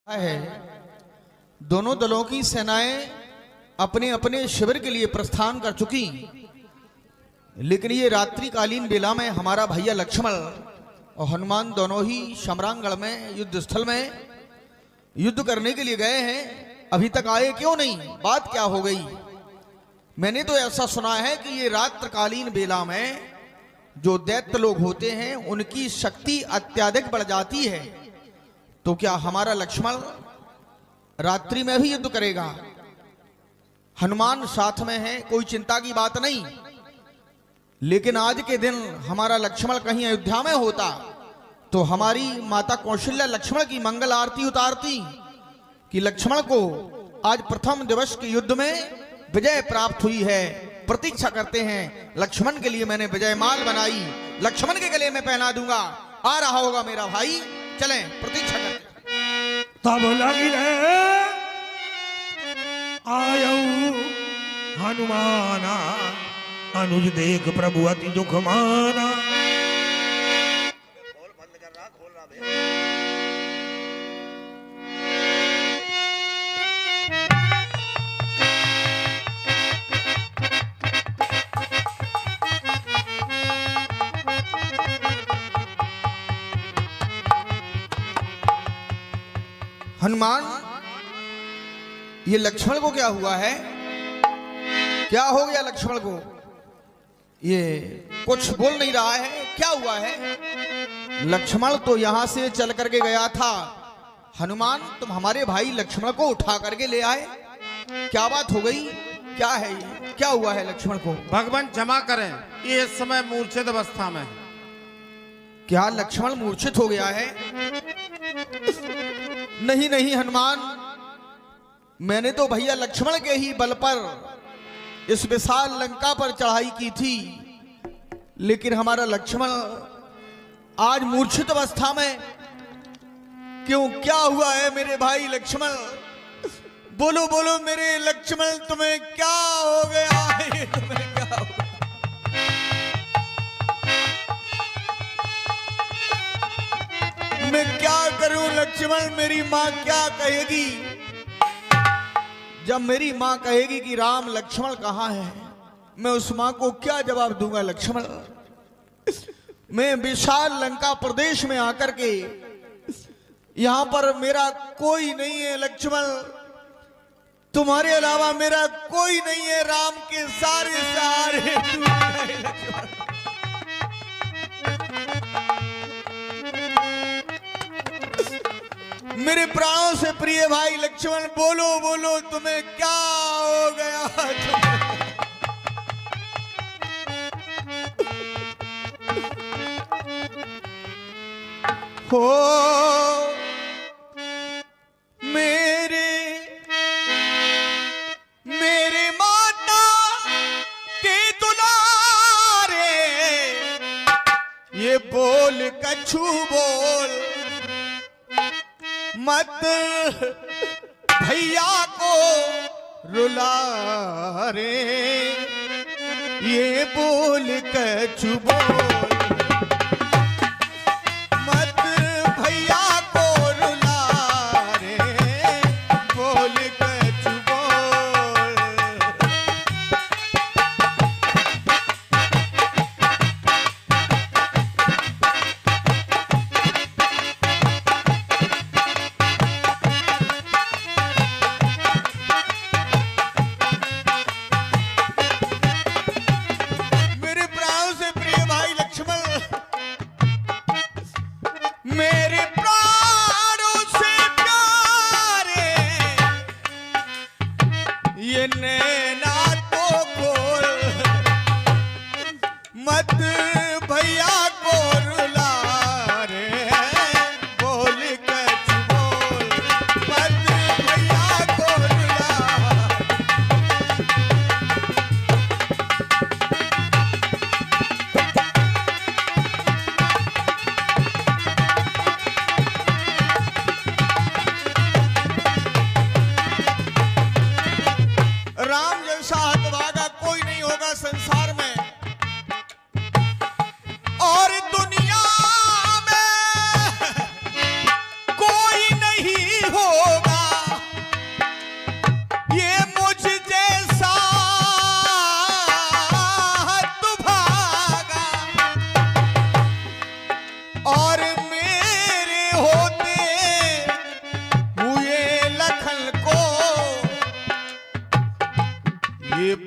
है। दोनों दलों की सेनाएं अपने अपने शिविर के लिए प्रस्थान कर चुकी, लेकिन ये रात्रिकालीन बेला में हमारा भैया लक्ष्मण और हनुमान दोनों ही शमरांगढ़ में युद्ध स्थल में युद्ध करने के लिए गए हैं। अभी तक आए क्यों नहीं? बात क्या हो गई? मैंने तो ऐसा सुना है कि ये रात्रिकालीन बेला में जो दैत्य लोग होते हैं उनकी शक्ति अत्यधिक बढ़ जाती है। तो क्या हमारा लक्ष्मण रात्रि में भी युद्ध करेगा? हनुमान साथ में है, कोई चिंता की बात नहीं। लेकिन आज के दिन हमारा लक्ष्मण कहीं अयोध्या में होता तो हमारी माता कौशल्या लक्ष्मण की मंगल आरती उतारती कि लक्ष्मण को आज प्रथम दिवस के युद्ध में विजय प्राप्त हुई है। प्रतीक्षा करते हैं, लक्ष्मण के लिए मैंने विजय माल बनाई, लक्ष्मण के गले में पहना दूंगा। आ रहा होगा मेरा भाई, चलें प्रतीक्षा करते। तब लगी रे आयऊ हनुमाना, अनुज देख प्रभु अति दुख माना। हनुमान, ये लक्ष्मण को क्या हुआ है? क्या हो गया लक्ष्मण को? ये कुछ बोल नहीं रहा है, क्या हुआ है? लक्ष्मण तो यहां से चल करके गया था। हनुमान, तुम हमारे भाई लक्ष्मण को उठा करके ले आए, क्या बात हो गई? क्या है ये? क्या हुआ है लक्ष्मण को? भगवान क्षमा करें, ये इस समय मूर्छित अवस्था में। क्या लक्ष्मण मूर्छित हो गया है? नहीं नहीं हनुमान, मैंने तो भैया लक्ष्मण के ही बल पर इस विशाल लंका पर चढ़ाई की थी, लेकिन हमारा लक्ष्मण आज मूर्छित अवस्था में क्यों? क्या हुआ है मेरे भाई लक्ष्मण? बोलो बोलो मेरे लक्ष्मण, तुम्हें क्या हो गया है? तुम्हें क्या हो गया? मैं क्या करूं लक्ष्मण? मेरी मां क्या कहेगी जब मेरी मां कहेगी कि राम लक्ष्मण कहां है? मैं उस मां को क्या जवाब दूंगा लक्ष्मण? मैं विशाल लंका प्रदेश में आकर के यहां पर मेरा कोई नहीं है लक्ष्मण, तुम्हारे अलावा मेरा कोई नहीं है। राम के सारे सहारे तू है लक्ष्मण। मेरे प्राणों से प्रिय भाई लक्ष्मण, बोलो बोलो तुम्हें क्या हो गया? हो मेरे माता के दुलारे, ये बोल कछु बोल मत भैया को रुला रे, ये बोल कछु बोल मत भैया को रुला रे, बोल कछु बोल।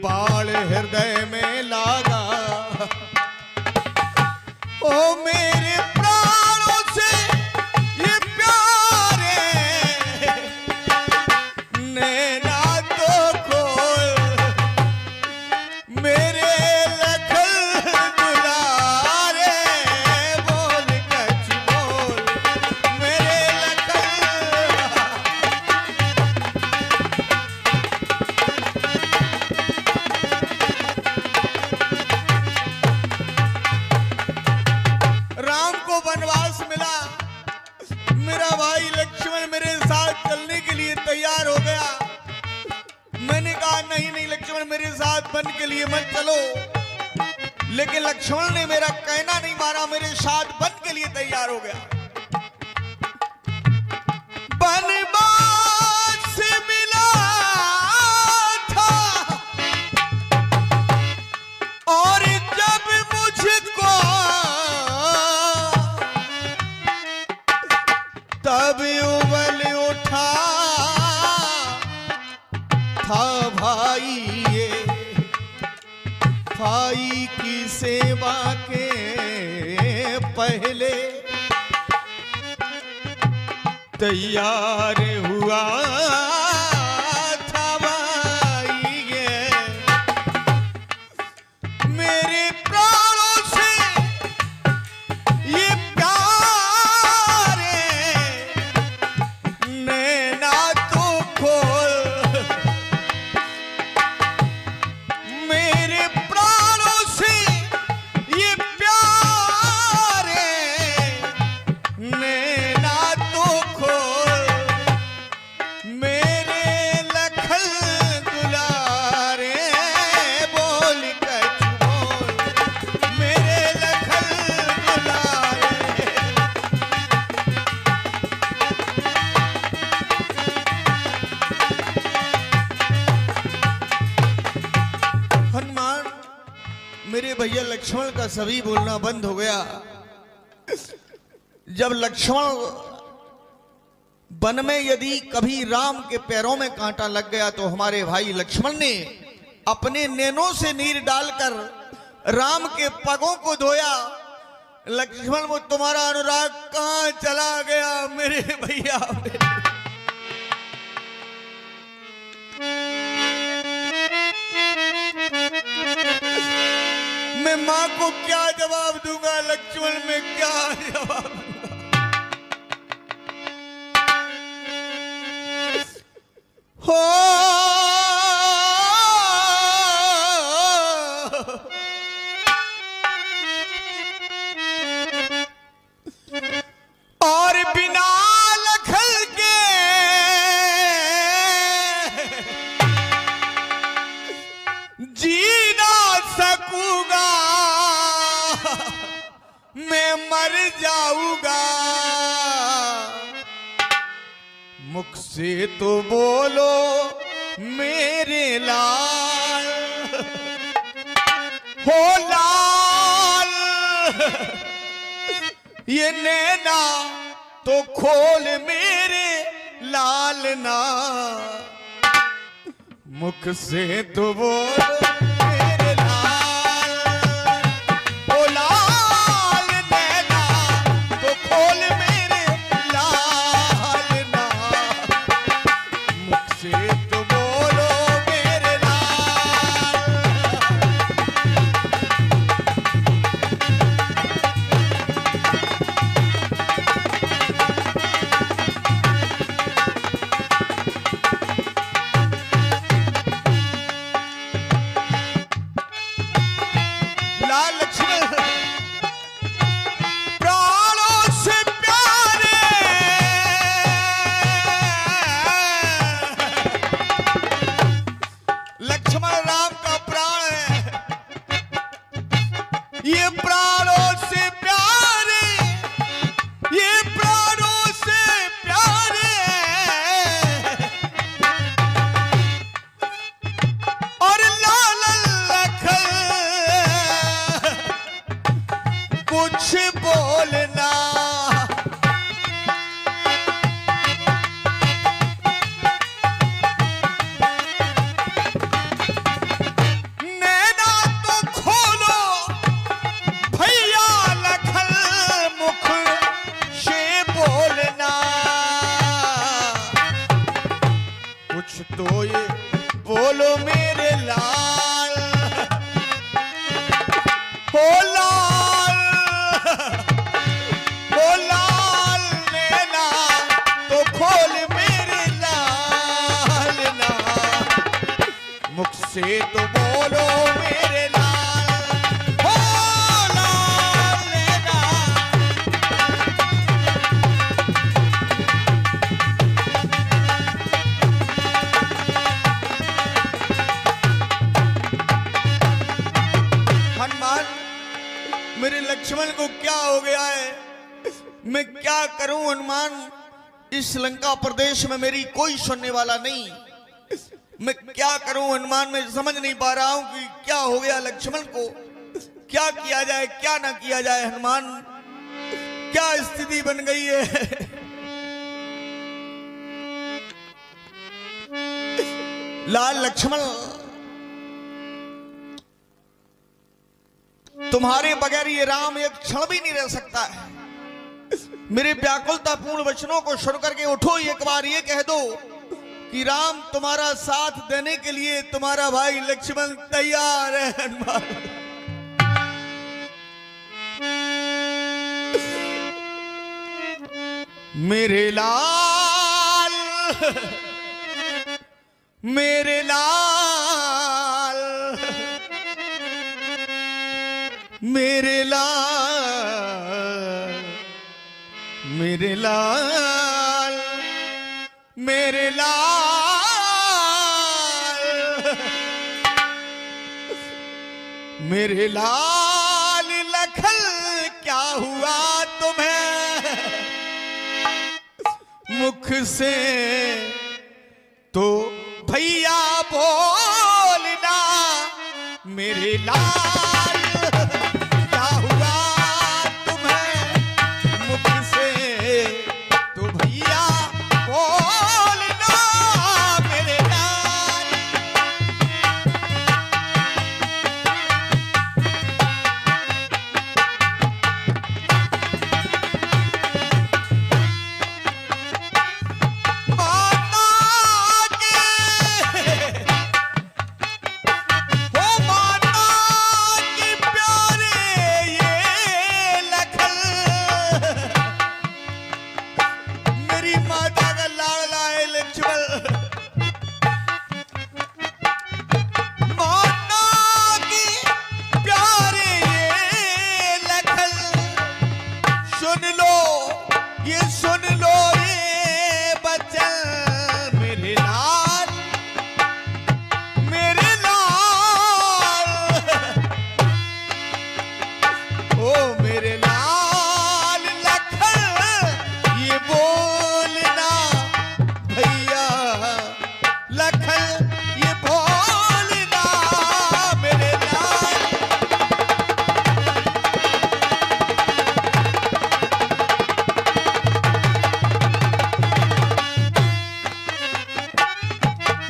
बाण हृदय में लागा। ओ मेरे प्राणों से ये प्यारे नैना तो खोल, मेरे लखन दुलारे बोल कछ बोल, मेरे लखन। राम को वनवास मिला, मेरा भाई लक्ष्मण मेरे साथ चलने के लिए तैयार हो गया। मैंने कहा नहीं नहीं लक्ष्मण मेरे साथ वन के लिए मत चलो, लेकिन लक्ष्मण ने मेरा कहना नहीं माना, मेरे साथ वन के लिए तैयार हो गया। वनवास मिला था और जब मुझको तब उबल उठा था भाई ये, भाई की सेवा के पहले तैयार हुआ था भाई ये। मेरे प्राणों से ये प्यारे नैना तो खोल, मेरे प्राणों से ये प्यारे नैना तो खोल, मेरे लखन दुलारे बोल कछ बोल, मेरे लखन दुलारे। हनुमान मेरे भैया लक्ष्मण का सभी बोलना बंद हो गया। जब लक्ष्मण वन में यदि कभी राम के पैरों में कांटा लग गया तो हमारे भाई लक्ष्मण ने अपने नैनों से नीर डालकर राम के पगों को धोया। लक्ष्मण वो तुम्हारा अनुराग कहां चला गया मेरे भैया। मैं मां को क्या जवाब दूंगा लक्ष्मण, में क्या जवाब दूंगा? हो और बिना लखन के जी ना सकूंगा, मैं मर जाऊंगा। मुख से तो बोलो मेरे लाल, हो लाल ये नैना तो खोल मेरे लाल ना। मुख से तो बोलो मेरे लाल, ओ लाल नैना तो खोल मेरे लाल ना। मुख से तो बोलो मेरे लाल। कुछ तो ये बोलो मेरे लाल, हो लाल, हो लाल नैना तो खोल मेरे लाल ना, मुख से तो बोलो मेरे लाल, हो लाल नैना। हनुमान, मेरे लक्ष्मण को क्या हो गया है, मैं क्या करूं हनुमान। इस लंका प्रदेश में मेरी कोई सुनने वाला नहीं, मैं क्या करूं हनुमान। मैं समझ नहीं पा रहा हूं कि क्या हो गया लक्ष्मण को, क्या किया जाए क्या ना किया जाए हनुमान, क्या स्थिति बन गई है। लाल लक्ष्मण, तुम्हारे बगैर ये राम एक क्षण भी नहीं रह सकता है। मेरे व्याकुलतापूर्ण वचनों को सुन करके उठो, एक बार ये कह दो कि राम तुम्हारा साथ देने के लिए तुम्हारा भाई लक्ष्मण तैयार है। हनुमान, मेरे लाल, मेरे लाल, मेरे लाल, मेरे लाल, मेरे लाल, मेरे लाल लखन क्या हुआ तुम्हें, मुख से तो भैया बोलना, मेरे लाल क्या हुआ तुम्हें, मुख से तो भैया बोलना, मेरे लाल। माता के हो माता की प्यारे ये लखन, मेरी माता का लाडला है लक्ष्मण। माता की प्यारे ये लखन, सुन लो ये सुन लो ये बचन, मेरे लाल, मेरे लाल, ओ मेरे लाल लखन ये बोलना, भैया लखन ये बोलना, मेरे लाल।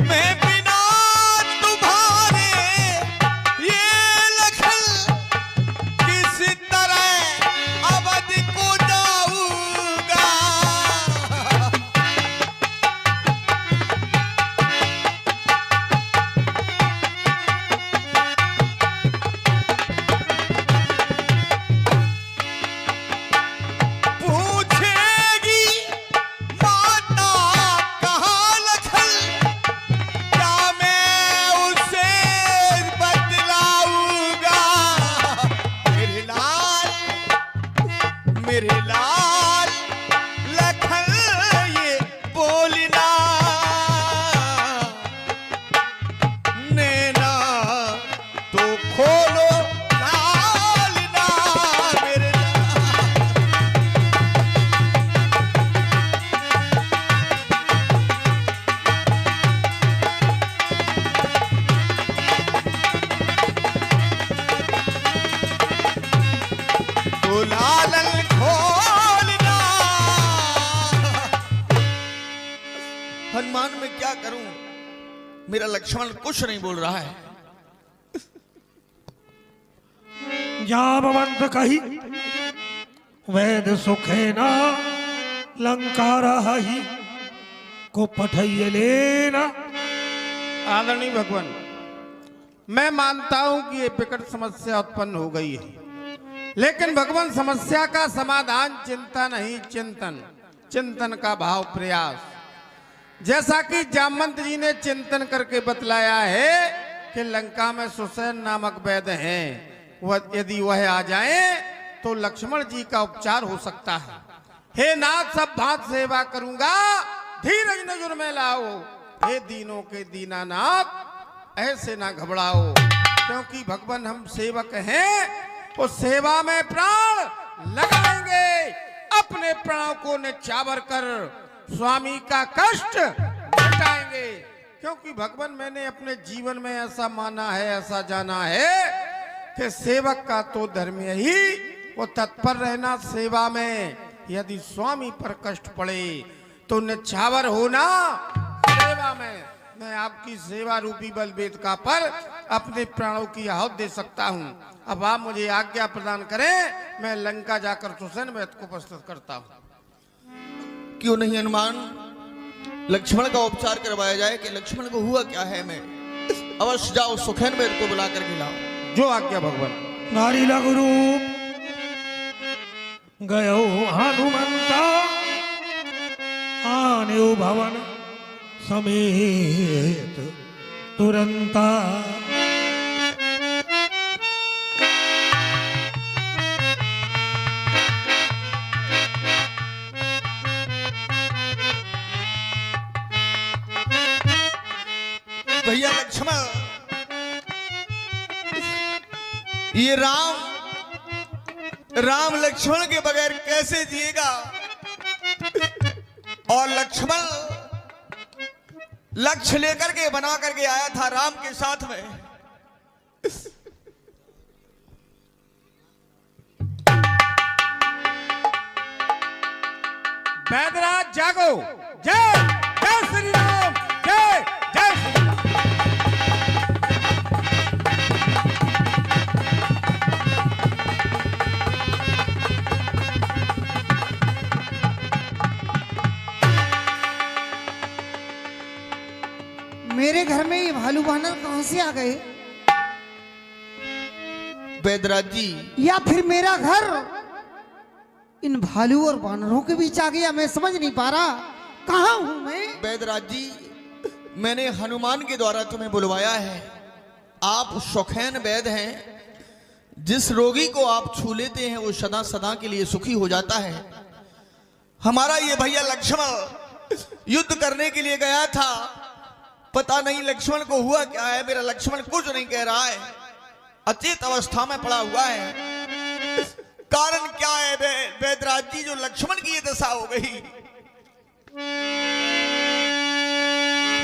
मैं बिना तुम्हारे ये लखन किस तरह अवध को जाऊंगा, पूछेगी माता कहाँ लखन, क्या मैं उसे बतलाऊंगा, मेरे लाल, मेरे लाल लखन ये बोलना, नैना तो खोलो लाल ना, मेरे लाल। तो लालन खोलना। हनुमान मैं क्या करूं, मेरा लक्ष्मण कुछ नहीं बोल रहा है। जाबवंत कही वेद सुखे ना लंका रही, को पठाइए लेना। आदरणीय भगवान, मैं मानता हूं कि ये विकट समस्या उत्पन्न हो गई है, लेकिन भगवान समस्या का समाधान चिंता नहीं, चिंतन, चिंतन का भाव प्रयास। जैसा कि जामवंत जी ने चिंतन करके बतलाया है कि लंका में सुसैन नामक वैद्य हैं, वह यदि वह आ जाए तो लक्ष्मण जी का उपचार हो सकता है। हे नाथ, सब भांत सेवा करूंगा, धीरज नजर में लाओ। हे दीनों के दीनानाथ, ऐसे ना घबराओ, क्योंकि भगवान हम सेवक हैं, उस सेवा में प्राण लगाएंगे। अपने प्राणों को न्यौछावर कर स्वामी का कष्ट मिटाएंगे, क्योंकि भगवान मैंने अपने जीवन में ऐसा माना है, ऐसा जाना है कि सेवक का तो धर्म यही वो तत्पर रहना सेवा में। यदि स्वामी पर कष्ट पड़े तो न्यौछावर होना सेवा में। मैं आपकी सेवा रूपी बलवेदिका पर अपने प्राणों की आहुति दे सकता हूं। अब आप मुझे आज्ञा प्रदान करें, मैं लंका जाकर सुसैन वैद्य को प्रस्तुत करता हूं। क्यों नहीं हनुमान, लक्ष्मण का उपचार करवाया जाए कि लक्ष्मण को हुआ क्या है। मैं अवश्य जाओ, सुसैन वैद्य को बुला कर लाओ। जो आज्ञा भगवान। नारी लघु गयो हनुमंता, आने भवन समेत तुरंता। भैया लक्ष्मण, ये राम लक्ष्मण के बगैर कैसे जिएगा। और लक्ष्मण लक्ष्य लेकर के बना करके आया था राम के साथ में। वैद्यराज जागो, जय जय श्री राम, जय जय श्री राम। मेरे घर में ये भालू बानर कहां से आ गए? वैद्यराज जी, या फिर मेरा घर इन भालू और बानरों के बीच आ गया? मैं समझ नहीं पा रहा, कहां हूं मैं? वैद्यराज जी, मैंने हनुमान के द्वारा तुम्हें बुलवाया है। आप सुसैन वैद्य हैं। जिस रोगी को आप छू लेते हैं वो सदा सदा के लिए सुखी हो जाता है। हमारा ये भैया लक्ष्मण युद्ध करने के लिए गया था, पता नहीं लक्ष्मण को हुआ क्या है। मेरा लक्ष्मण कुछ नहीं कह रहा है, अचेत अवस्था में पड़ा हुआ है। कारण क्या है वैद्यराज जी, जो लक्ष्मण की ये दशा हो गई।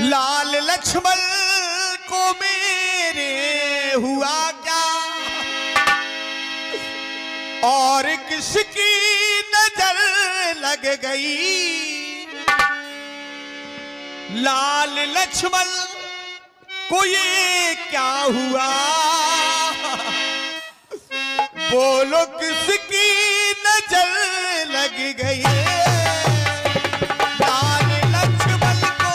लाल लक्ष्मण को मेरे हुआ क्या, और किसकी नजर लग गई। लाल लक्ष्मण को ये क्या हुआ, बोलो किसकी नजर लग गई। लाल लक्ष्मण को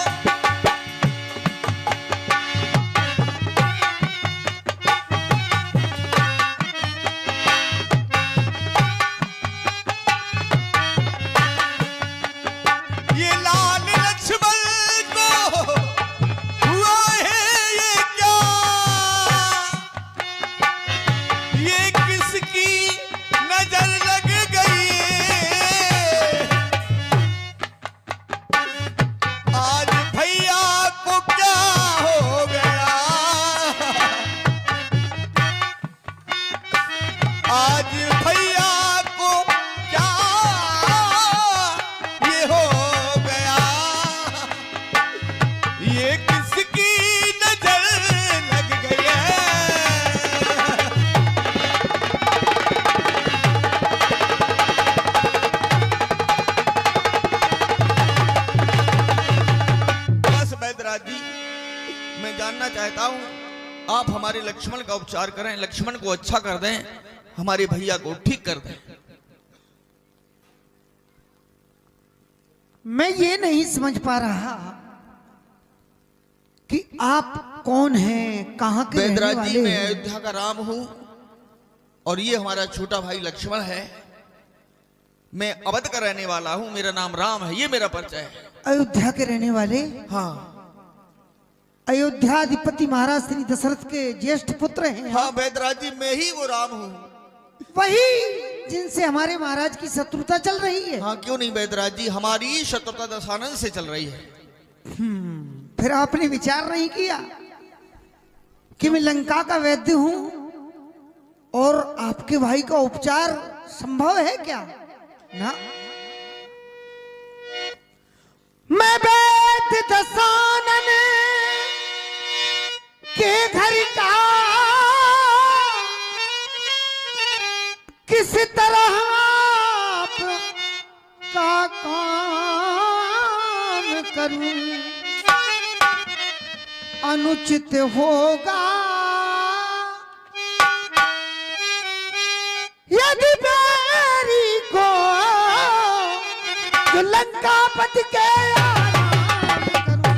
ये लाल लक्ष्मण हुआ है ये क्या, ये किसकी नजर लग गई। आज भैया को क्या हो गया, आज भैया को क्या ये हो गया, ये किसकी नजर लग गई है। बस वैद्यराज जी, मैं जानना चाहता हूं, आप हमारे लक्ष्मण का उपचार करें, लक्ष्मण को अच्छा कर दें, हमारे भैया को ठीक कर दें। मैं ये नहीं समझ पा रहा कि आप कौन हैं, कहाँ के रहने वेदराज जी, वाले मैं हैं? अयोध्या का राम हूं और ये हमारा छोटा भाई लक्ष्मण है। मैं अवध का रहने वाला हूं, मेरा नाम राम है, ये मेरा परिचय है। अयोध्या के रहने वाले? हाँ अयोध्याधिपति महाराज श्री दशरथ के ज्येष्ठ पुत्र हैं? हाँ वेदराज जी, मैं ही वो राम हूं। वही जिनसे हमारे महाराज की शत्रुता चल रही है? हाँ क्यों नहीं वेदराज जी, हमारी शत्रुता दशानन से चल रही है। फिर आपने विचार नहीं किया कि मैं लंका का वैद्य हूं और आपके भाई का उपचार संभव है क्या? ना, मैं वैद्य दशानन के घर का किस तरह आप का काम करूं, अनुचित होगा यदि मेरी को जो लंकापति के आराम करूं।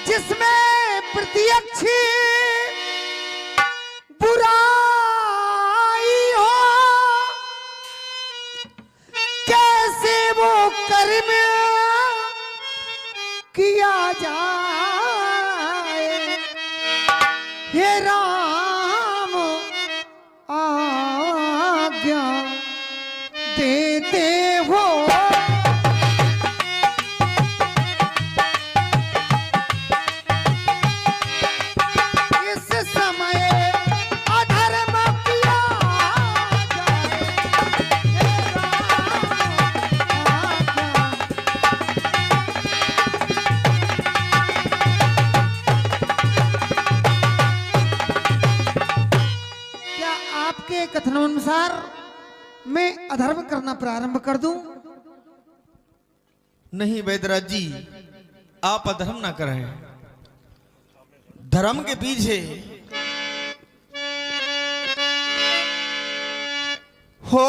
जिसमें प्रत्यक्ष बुराई हो, कैसे वो कर्म किया जाए। हे राम आज्ञा देते हो। इस समय अधर्म किया जाए। हे क्या आपके कथनानुसार मैं अधर्म करना प्रारंभ कर दूं? नहीं वेदराज जी, आप अधर्म ना करें। धर्म के पीछे हो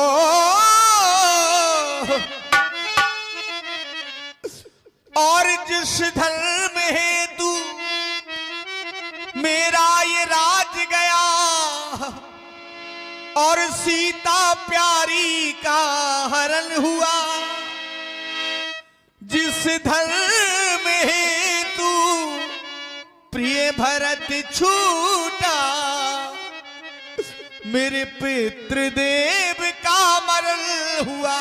और जिस धर्म हेतु मेरा ये राज गया और सीता प्यारी का हरण हुआ, जिस धर्म हेतु प्रिय भरत छूटा, मेरे पितृदेव का मरण हुआ।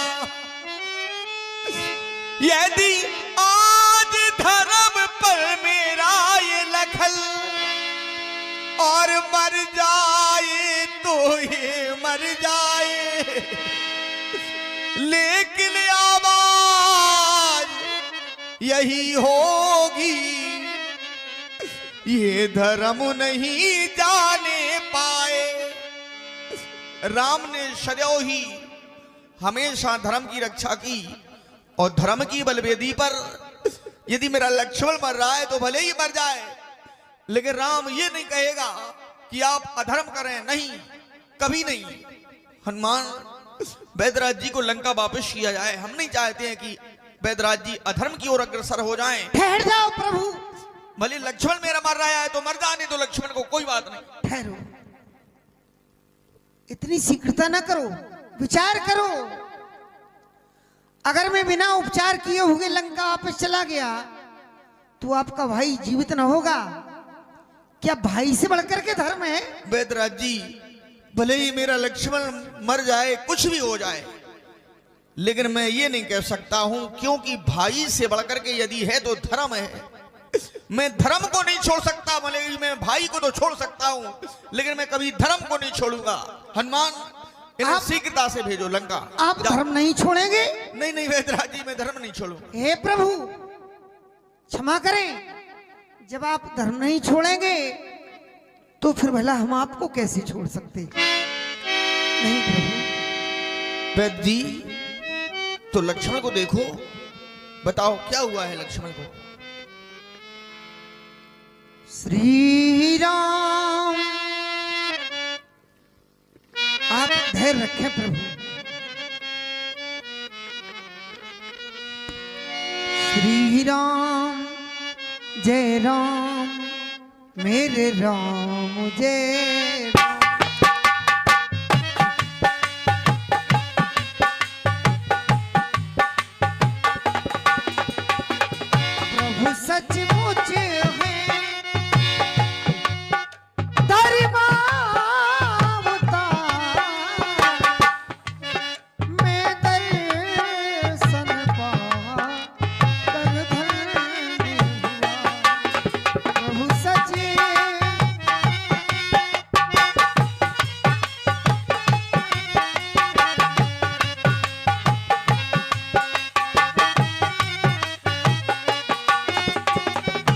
यदि आज धर्म पर मेरा ये लखल और मर जाए तो ये मर जाए, लेकिन आवाज यही होगी, ये धर्म नहीं जाने पाए। राम ने सदैव ही हमेशा धर्म की रक्षा की और धर्म की बलवेदी पर यदि मेरा लक्ष्मण मर रहा है तो भले ही मर जाए, लेकिन राम ये नहीं कहेगा कि आप अधर्म करें, नहीं, कभी नहीं। हनुमान वेदराज जी को लंका वापस किया जाए, हम नहीं चाहते हैं कि वेदराज जी अधर्म की ओर अग्रसर हो जाएं। ठहर जाओ प्रभु। भले लक्ष्मण मेरा मर रहा है तो मर जाने तो लक्ष्मण को कोई बात नहीं। ठहरो, इतनी शीघ्रता न करो, विचार करो। अगर मैं बिना उपचार किए हुए लंका वापस चला गया तो आपका भाई जीवित न होगा। क्या भाई से बढ़कर के धर्म है? वेदराज जी, भले ही मेरा लक्ष्मण मर जाए, कुछ भी हो जाए, लेकिन मैं ये नहीं कह सकता हूं, क्योंकि भाई से बढ़कर के यदि है तो धर्म है। मैं धर्म को नहीं छोड़ सकता, भले ही मैं भाई को तो छोड़ सकता हूं, लेकिन मैं कभी धर्म को नहीं छोड़ूंगा। हनुमान, इन्हें शीघ्रता से भेजो लंका। आप धर्म नहीं छोड़ेंगे? नहीं नहीं वेदराज जी, मैं धर्म नहीं छोड़ूंगा। हे प्रभु क्षमा करें, जब आप धर्म नहीं छोड़ेंगे तो फिर भला हम आपको कैसे छोड़ सकते? नहीं प्रभु। वैद्य जी, तो लक्ष्मण को देखो, बताओ क्या हुआ है लक्ष्मण को। श्री राम धैर्य रखें प्रभु। श्री राम जय राम मेरे राम जय राम। प्रभु सचमुच है धर्मावतार, मैं दर्शन पाकर धन्य हुआ। प्रभु सच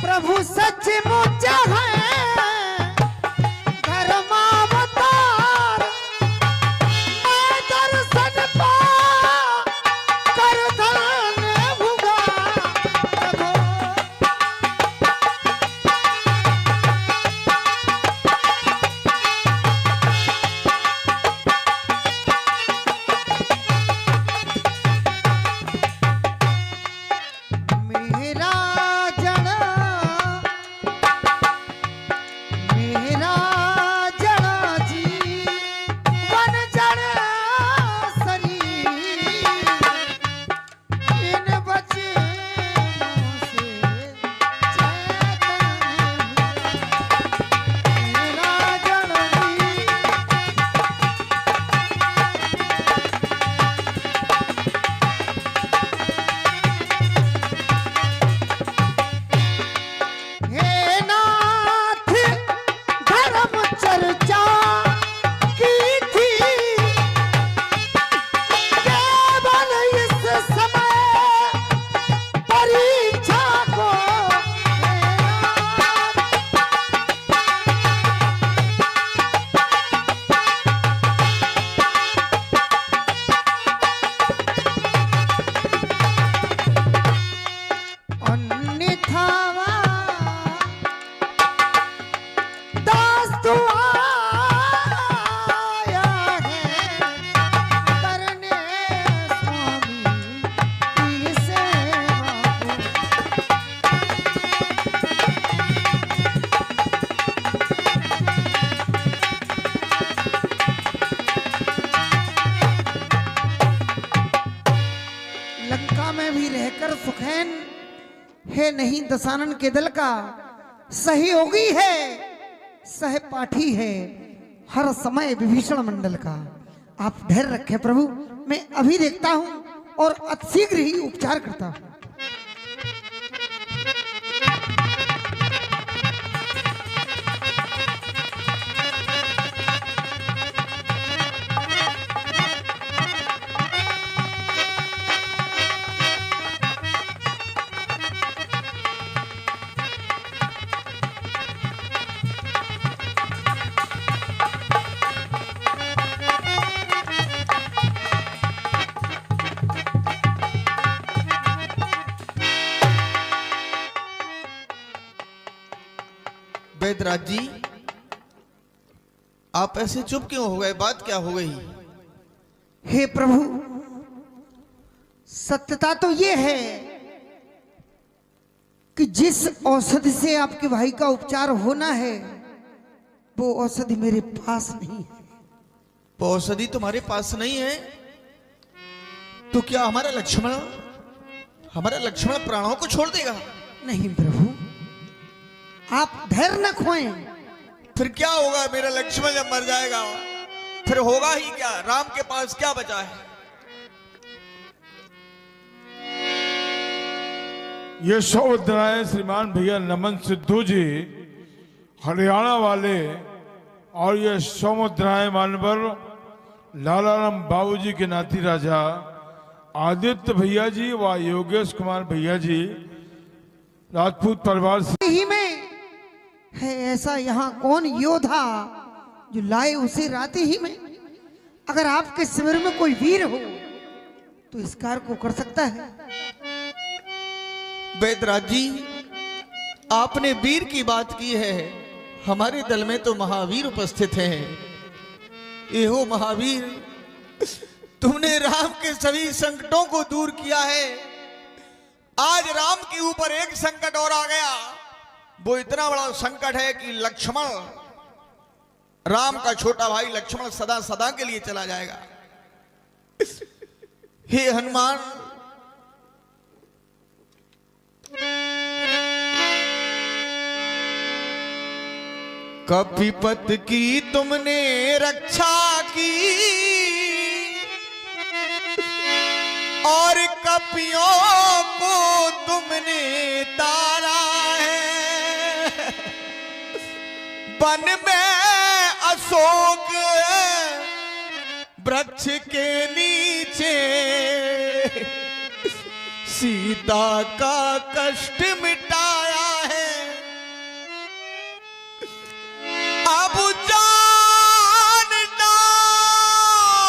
प्रभु सचमुच है धर्मावतार, मैं दर्शन पाकर धन्य हुआ। प्रभु मेरा जन मेरा जन जीवन जन शरीर, इन वचनों से चेतन मेरा जन हे नाथ धर्म चर्चा की थी केवल इस समय परीक्षा को। हे नाथ अन्यथा दास तू आया है करने स्वामी की सेवा को। लंका में भी रहकर सुखैन है नहीं दशानन के दल का सहयोगी है, सहपाठी है हर समय विभीषण मंडल का। आप धैर्य रखें प्रभु, मैं अभी देखता हूं और अतिशीघ्र ही उपचार करता हूं। वैदराज जी, आप ऐसे चुप क्यों हो गए? बात क्या हो गई? हे प्रभु, सत्यता तो ये है कि जिस औषधि से आपके भाई का उपचार होना है वो औषधि मेरे पास नहीं है। वो औषधि तुम्हारे पास नहीं है तो क्या हमारा लक्ष्मण प्राणों को छोड़ देगा? नहीं प्रभु, आप धैर्य न खोएं। फिर क्या होगा? मेरा लक्ष्मण जब मर जाएगा फिर होगा ही क्या? राम के पास क्या बचा है? ये सौद्राय श्रीमान भैया नमन सिद्धू जी हरियाणा वाले और ये सौद्राय मानवर लालाराम बाबू जी के नाती राजा आदित्य भैया जी व योगेश कुमार भैया जी राजपूत परिवार से ही में है ऐसा यहाँ कौन योद्धा जो लाए उसे रात ही में? अगर आपके शिविर में कोई वीर हो तो इस कार्य को कर सकता है। वैदराज जी, आपने वीर की बात की है। हमारे दल में तो महावीर उपस्थित हैं। एहो महावीर तुमने राम के सभी संकटों को दूर किया है। आज राम के ऊपर एक संकट और आ गया। वो इतना बड़ा संकट है कि लक्ष्मण, राम का छोटा भाई लक्ष्मण सदा सदा के लिए चला जाएगा। हे हनुमान, कपिपत की तुमने रक्षा की और कपियों को तुमने तारा है। वन में अशोक वृक्ष के नीचे सीता का कष्ट मिटाया है। अब जान डाल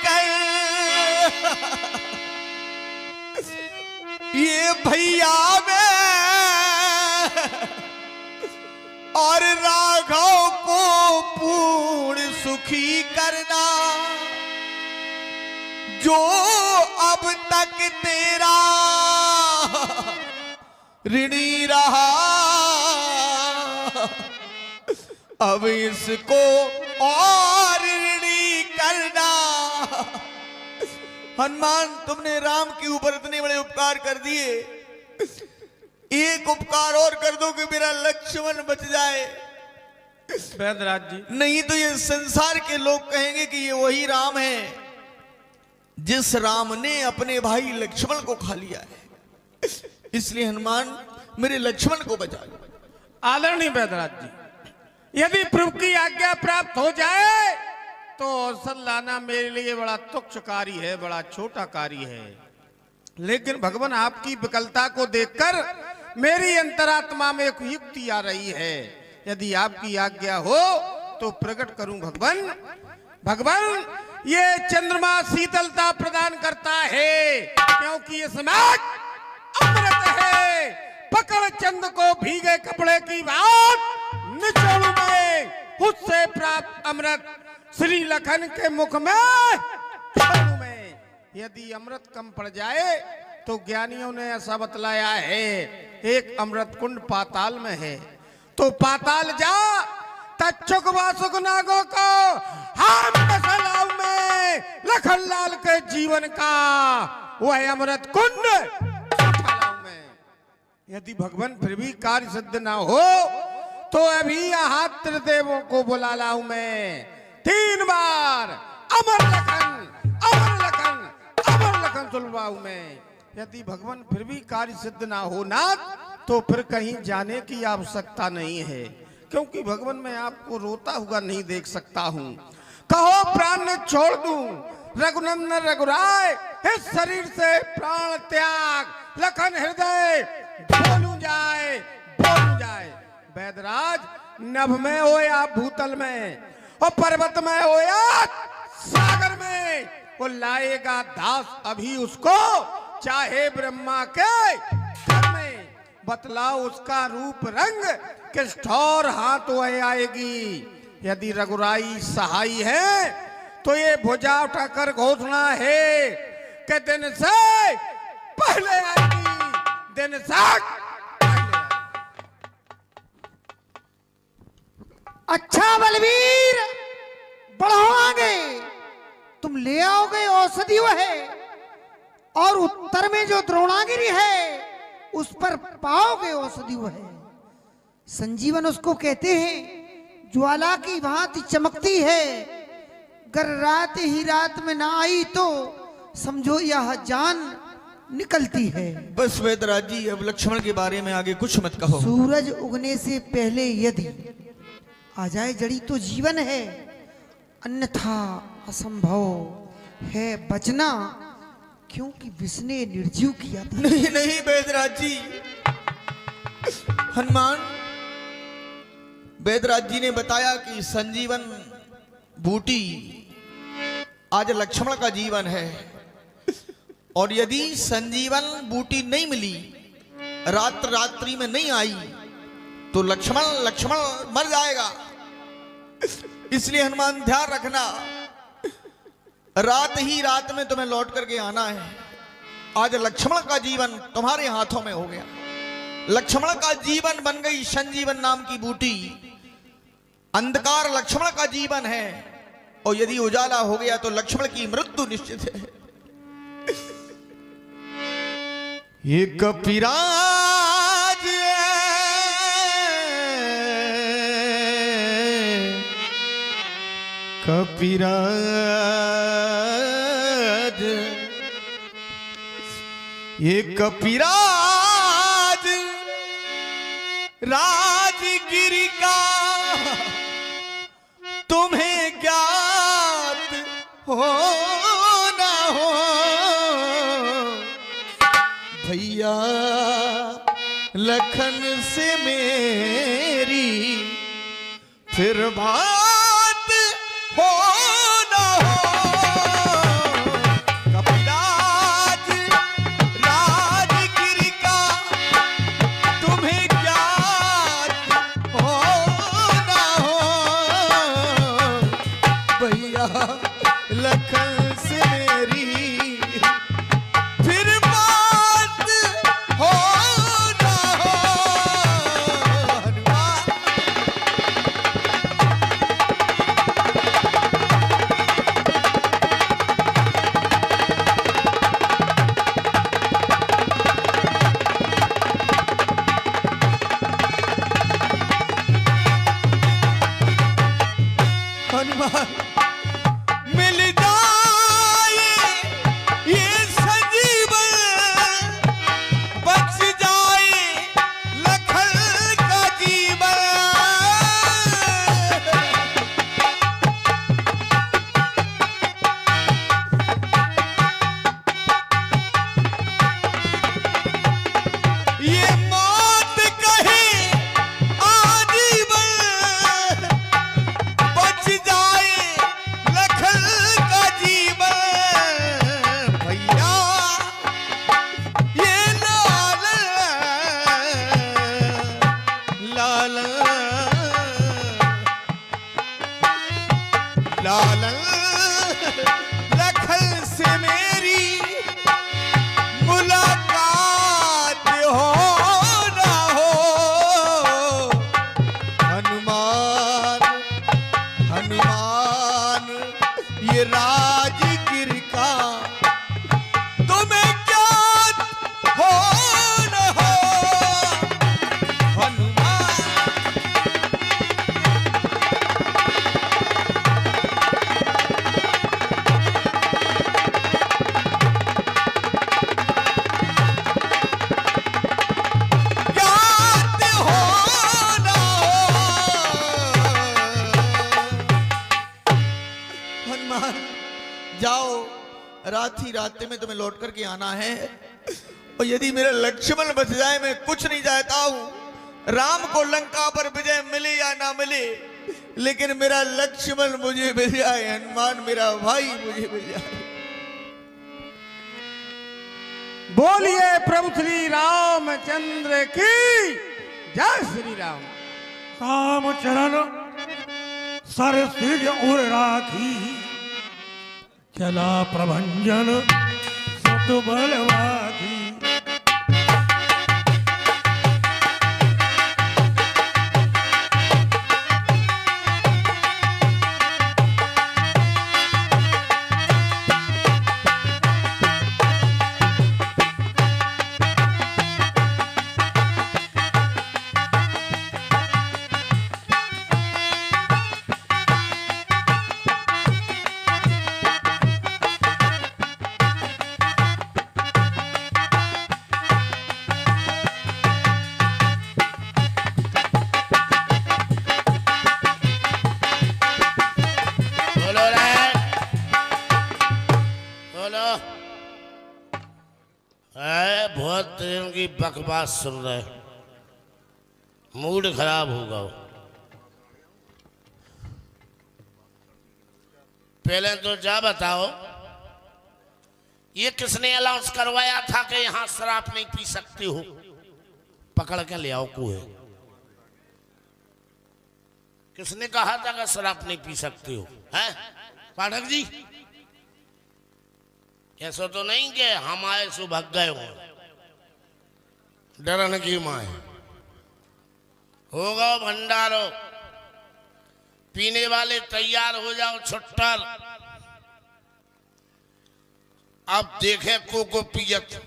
कर ये भैया में और राघव को पूर्ण सुखी करना, जो अब तक तेरा ऋणी रहा, अब इसको और ऋणी करना। हनुमान, तुमने राम के ऊपर इतने बड़े उपकार कर दिए, एक उपकार और कर दो कि मेरा लक्ष्मण बच जाए। वैदराज जी, नहीं तो ये संसार के लोग कहेंगे कि ये वही राम है जिस राम ने अपने भाई लक्ष्मण को खा लिया है। इसलिए हनुमान, मेरे लक्ष्मण को बचा लो। आदरणीय वैदराज जी, यदि प्रभु की आज्ञा प्राप्त हो जाए तो औसत लाना मेरे लिए बड़ा तुच्छ कार्य है, बड़ा छोटा कार्य है। लेकिन भगवान, आपकी विकलता को देखकर मेरी अंतरात्मा में एक युक्ति आ रही है। यदि आपकी आज्ञा हो तो प्रकट करूं भगवान। भगवान, ये चंद्रमा शीतलता प्रदान करता है क्योंकि ये समाज अमृत है। पकड़ चंद को भीगे कपड़े की बात निचोड़ू में, उससे प्राप्त अमृत श्री लखन के मुख में छोड़ू में। यदि अमृत कम पड़ जाए तो ज्ञानियों ने ऐसा बतलाया है, एक अमृत कुंड पाताल में है, तो पाताल जा तच्चुक वासुक नागों को हम मसलाऊ में लखन लाल के जीवन का वह अमृत कुंड में। यदि भगवान फिर भी कार्य सिद्ध ना हो तो अभी यहाँ त्रिदेवों को बुला लाऊं मैं 3 बार अमर लखन अमर लखन अमर लखन सुनवाऊं मैं। यदि भगवान फिर भी कार्य सिद्ध ना हो ना तो फिर कहीं जाने की आवश्यकता नहीं है, क्योंकि भगवान मैं आपको रोता हुआ नहीं देख सकता हूँ। कहो प्राण छोड़ दूं रघुनंदन रघुराय, इस शरीर से प्राण त्याग लखन हृदय बोलू जाए बोलू जाए। वैदराज, नभ में हो या भूतल में, और पर्वत में हो या सागर में, वो लाएगा दास अभी उसको, चाहे ब्रह्मा के घर में। बतलाओ उसका रूप रंग किस ठौर हाथ वह आएगी। यदि रघुराई सहाय है तो ये भुजा उठाकर घोषणा है कि दिन से पहले आएगी, दिन से पहले आएगी। अच्छा बलवीर, बढ़ो आगे, तुम ले आओगे औषधि वह है, और उत्तर में जो द्रोणागिरी है उस पर पाओगे औषधि वह है। संजीवन उसको कहते हैं, ज्वाला की भांति चमकती है, अगर रात ही रात में ना आई तो समझो यह जान निकलती है। बस वैदराज जी, अब लक्ष्मण के बारे में आगे कुछ मत कहो। सूरज उगने से पहले यदि आ जाए जड़ी तो जीवन है, अन्यथा असंभव है बचना, क्योंकि विष्णु निर्जीव किया था। नहीं नहीं वैदराज जी, हनुमान, वैदराज जी ने बताया कि संजीवन बूटी आज लक्ष्मण का जीवन है, और यदि संजीवन बूटी नहीं मिली, रात्रि में नहीं आई, तो लक्ष्मण मर जाएगा। इसलिए हनुमान ध्यान रखना, रात ही रात में तुम्हें लौट करके आना है। आज लक्ष्मण का जीवन तुम्हारे हाथों में हो गया। लक्ष्मण का जीवन बन गई संजीवन नाम की बूटी। अंधकार लक्ष्मण का जीवन है और यदि उजाला हो गया तो लक्ष्मण की मृत्यु निश्चित है। ये कपिराज कपिराज, ये कपिराज राजगिरी का तुम्हें ज्ञात हो ना हो भैया लखन से मेरी फिर बात हो ना हो। कपिराज राजगिरी का तुम्हें ज्ञात हो ना हो भैया लखन से मेरी फिर बात हो ना हो। हनुमान मिल जाए ये संजीवन, बच जाए लखन का जीवन। ये मौत कहे आजीवन, बच जाए लखन का जीवन। भैया ये लाल लाल लाल लखन से मेरी मुलाकात हो ना हो। हनुमान हनुमान ये राजगिर का तुम्हें ज्ञात हो न हो। हनुमान ज्ञात हो न हो। हनुमान जाओ, रात ही रात में तुम्हें लौट करके आना है। और यदि मेरा लक्ष्मण बच जाए, मैं कुछ नहीं चाहता हूं राम को लंका पर विजय मिले या ना मिले, लेकिन मेरा लक्ष्मण मुझे मिल जाए। हनुमान मेरा भाई मुझे मिल जाए। बोलिए प्रभु श्री रामचंद्र की जय। श्री राम। रामचरण सर सिर उर राखी, चला प्रभंजन सुत बलवाखी। बहुत दिन की बकवास सुन रहे, मूड खराब होगा। पहले तो जा बताओ, ये किसने अनाउंस करवाया था कि यहां शराब नहीं पी सकती हो? पकड़ के ले आओ कुएं। किसने कहा था कि शराब नहीं पी सकती हो? हैं पाठक जी, ऐसा तो नहीं कि हम आए सो भाग गए हो, डरन की माए होगा भंडारो, पीने वाले तैयार हो जाओ छुट्टर। अब देखे को पियत,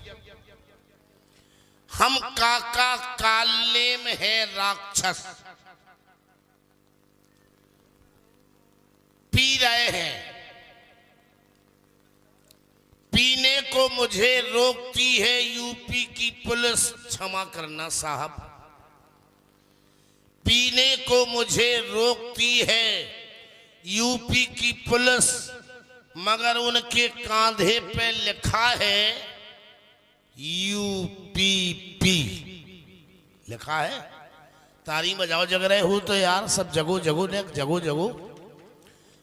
हम काका काले में है राक्षस, पी रहे हैं। पीने को मुझे रोकती है यूपी की पुलिस, क्षमा करना साहब, पीने को मुझे रोकती है यूपी की पुलिस, मगर उनके कांधे पे लिखा है यूपीपी लिखा है। तारी बजाओ जग रहे हो तो यार, सब जगो जगो ने जगो जगो।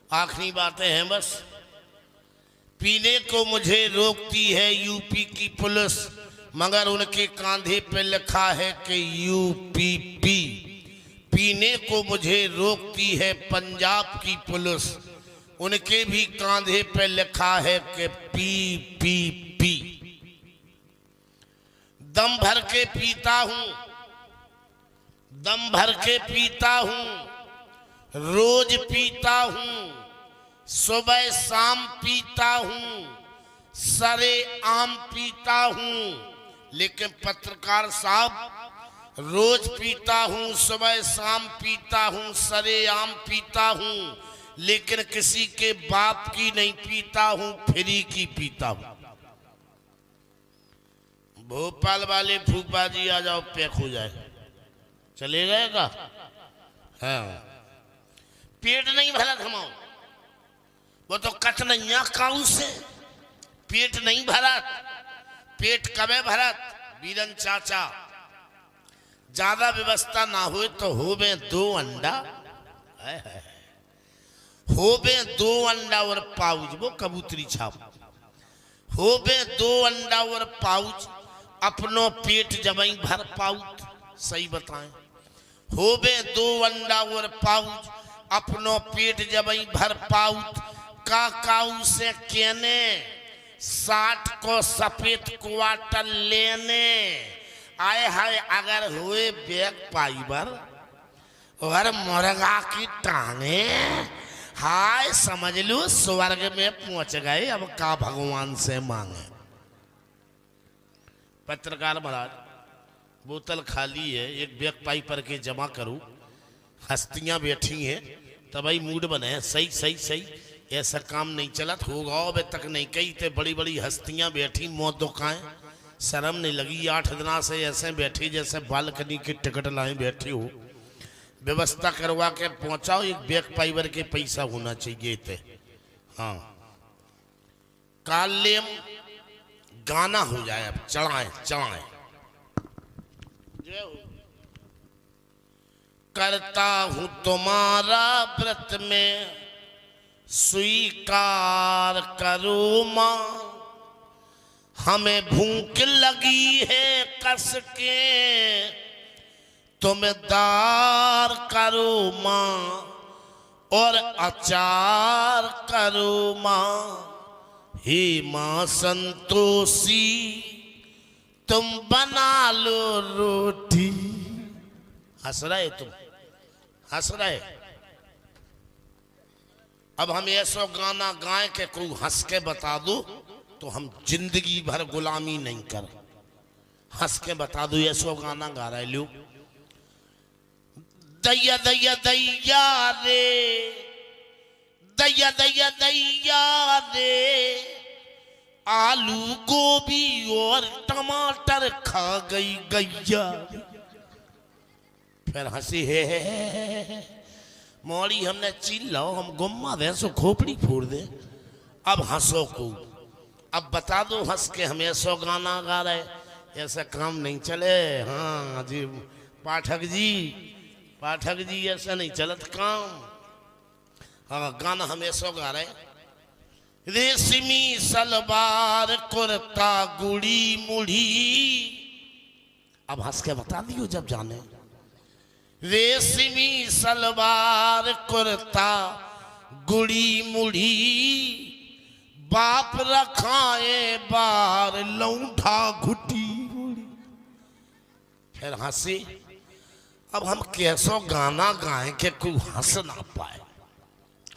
आखिरी बातें हैं बस। पीने को मुझे रोकती है यूपी की पुलिस, मगर उनके कांधे पे लिखा है कि यूपीपी। पीने को मुझे रोकती है पंजाब की पुलिस, उनके भी कांधे पे लिखा है कि पी। दम भर के पीता हूं, दम भर के पीता हूं, रोज पीता हूं, सुबह शाम पीता हूं, सरे आम पीता हूं। लेकिन पत्रकार साहब, रोज पीता हूं, सुबह शाम पीता हूं, सरे आम पीता हूं, लेकिन किसी के बाप की नहीं पीता हूं, फ्री की पीता हूं। भोपाल वाले फूफा जी आ जाओ, पैक हो जाए। चले गए का? हाँ, पेट नहीं भरा थमाओ, वो तो कटनैया काऊ से पेट नहीं भरत। पेट कबे भरत? बीरन चाचा, ज्यादा व्यवस्था ना हो तो होबे 2 अंडा, होबे 2 अंडा और पाउच, वो कबूतरी छाप, होबे 2 अंडा और पाउच, अपनो पेट जबई भर पाउच। सही बताएं, होबे 2 अंडा और पाउच, अपनो पेट जबई भर पाउच। काकाऊ से कहने 60 को सफेद क्वार्टर लेने आए हाय। अगर हुए बैग पाइबर और मुर्गा की टांगे, हाय समझ लो स्वर्ग में पहुंच गए। अब का भगवान से मांगे। पत्रकार महाराज, बोतल खाली है, एक बैग पाइपर के जमा करूं। हस्तियां बैठी हैं तभी मूड बने। सही सही सही, ऐसा काम नहीं चलत होगा। अब तक नहीं कही थे, बड़ी बड़ी हस्तियां बैठी, मौत दुखाएं, शर्म नहीं लगी। 8 दिना से ऐसे बैठी जैसे बालकनी की टिकट लाए बैठी हो। व्यवस्था करवा के पहुंचाओ, एक बैग पाइबर के पैसा होना चाहिए थे। हाँ, कालेम गाना हो जाए, अब चढ़ाए चढ़ाए। करता हूं तुम्हारा व्रत में स्वीकार करो मां, हमें भूख लगी है कस के तुम दार करो मां, और अचार करो मां। हे मां संतोषी तुम बना लो रोटी। हंस रहे तुम, हंस रहे। अब हम ऐसा गाना गाए के कोई हंस के बता दो तो हम जिंदगी भर गुलामी नहीं कर। हंस के बता दो, ऐसा गाना गा रहे लो। दैया दैया दैया रे, दैया दैया दैया रे, आलू गोभी और टमाटर खा गई गैया। फिर हंसी है मोड़ी हमने चील लो, हम गुम्मा दे सो खोपड़ी फोड़ दे। अब हंसो को, अब बता दो हंस के हम ऐसा गाना गा रहे, ऐसा काम नहीं चले। हाँ जी पाठक जी, पाठक जी ऐसा नहीं चलत काम। हाँ गाना हम ऐसा गा रहे, रेशमी सलवार कुर्ता गुड़ी मुड़ी। अब हंस के बता दियो जब जाने। रेशमी सलवार कुर्ता गुड़ी मुड़ी, बाप रखाए बार लौंठा घुटी उड़ी। फिर हंसी। अब हम कैसो गाना गाएं कि कोई हंस ना पाए।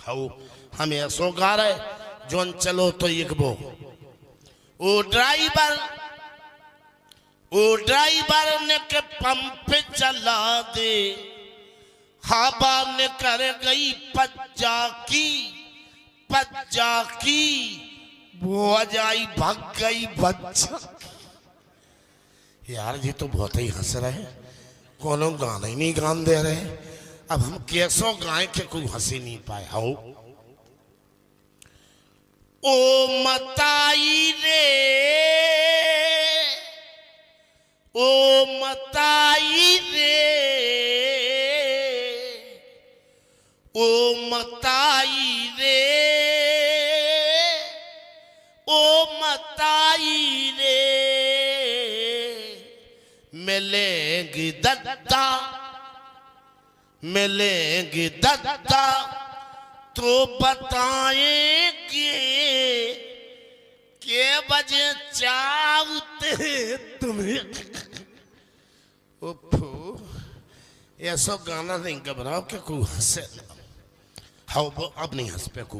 हाउ हम ऐसो गा रहे जोन चलो तो इकबो। ओ ड्राइवर ने के पंप चला दे, हवा ने कर गई पज्जा की वो अजाई भाग गई बच्चा। यार ये तो बहुत ही हंस रहे, कोनो गाना ही नहीं गान दे रहे। अब हम कैसो गाएं कि कोई हंसी नहीं पाए। हाउ ओ मताई रे, ओ मताई रे, ओ मताई रे, ओ मताई रे, मिलेंगे दद्दा तो बताएंगे के बजे चाहते तुम्हें। ओफो ऐसा गाना नहीं घबराओ कि कोई हंसे ना। हाँ अब नहीं हंस पे को।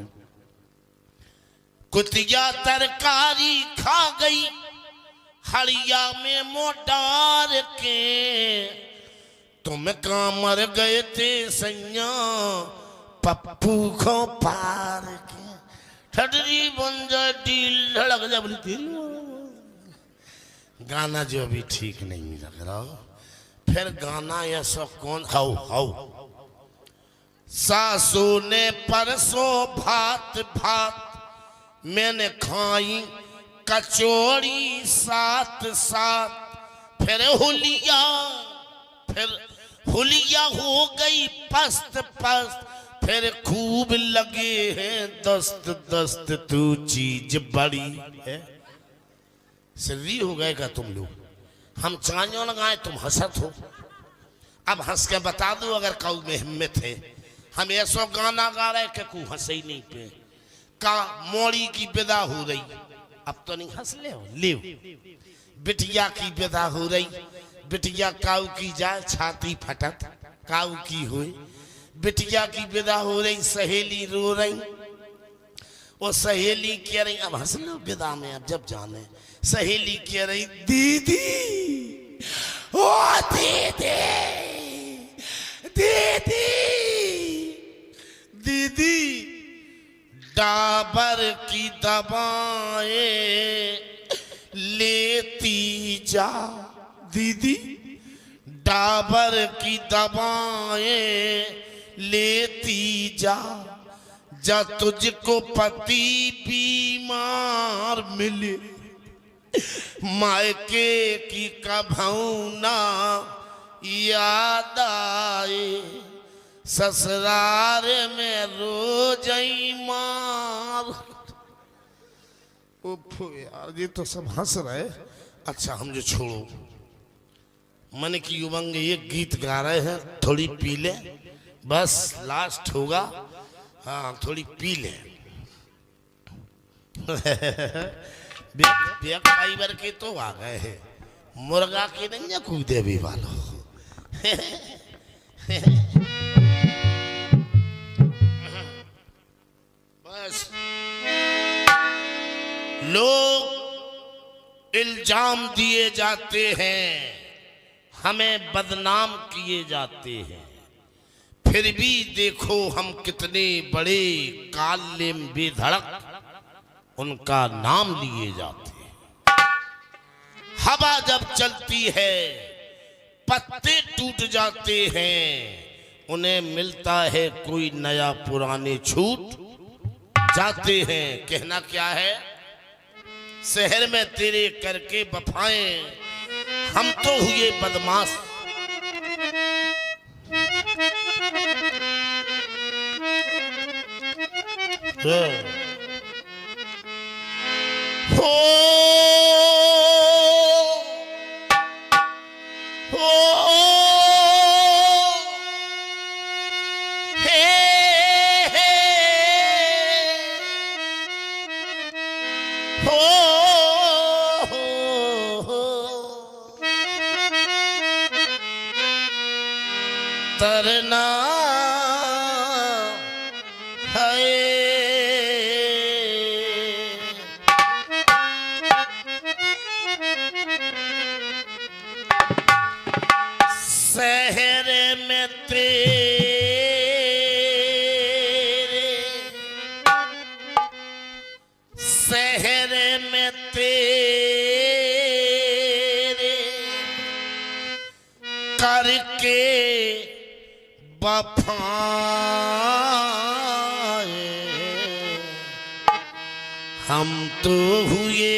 कुतिया तरकारी खा गई हड़िया में मोटार के, तुम कहाँ मर गए थे सैया पप्पू को पार के। ठडरी बन जाए डील धड़क जा बोली तेरी। गाना जो अभी ठीक नहीं लग रहा। फिर गाना ऐसा कौन। हाउ सासू ने परसों भात मैंने खाई कचौड़ी साथ फिर हुलिया हो गई पस्त फिर खूब लगे हैं दस्त तू चीज बड़ी है। सर्री हो गए का तुम लोग। हम चांजो लगाए तुम हंसत हो। अब हंस के बता दो अगर काऊ में हिम्मत है। हम ऐसा गाना गा रहे कि कोई हंसे ही नहीं पे। का मोड़ी की विदा हो रही। अब तो नहीं हंस ले बिटिया की विदा हो रही। बिटिया काऊ की जाए छाती फटत काऊ की हुई। बिटिया की विदा हो रही सहेली रो रही। वो सहेली कह रही अब हंस लो विदा में अब जब जाने। सहेली कह रही दीदी ओ दीदी डाबर की दवाएं लेती जा। दीदी डाबर की दवाएं लेती जा तुझको पति बीमार मिले। मायके की कभौना याद आए ससुराल में रोजई मार। उफ यार ये तो सब हंस रहे। अच्छा हम जो छोड़ो मन की उमंग ये गीत गा रहे हैं थोड़ी पी ले बस लास्ट होगा। हाँ थोड़ी पी ले। फाइबर के तो आ गए हैं मुर्गा के नहीं कूदे भी वालों। बस लोग इल्जाम दिए जाते हैं हमें बदनाम किए जाते हैं फिर भी देखो हम कितने बड़े काले बेधड़क उनका नाम लिए जाते हैं। हवा जब चलती है पत्ते टूट जाते हैं उन्हें मिलता है कोई नया पुराने छूट जाते हैं। कहना क्या है शहर में तेरे करके वफाएं हम तो हुए बदमाश। हो हो तरना शहर में तेरे शहर में तेरे करके वफाएं हम तो हुए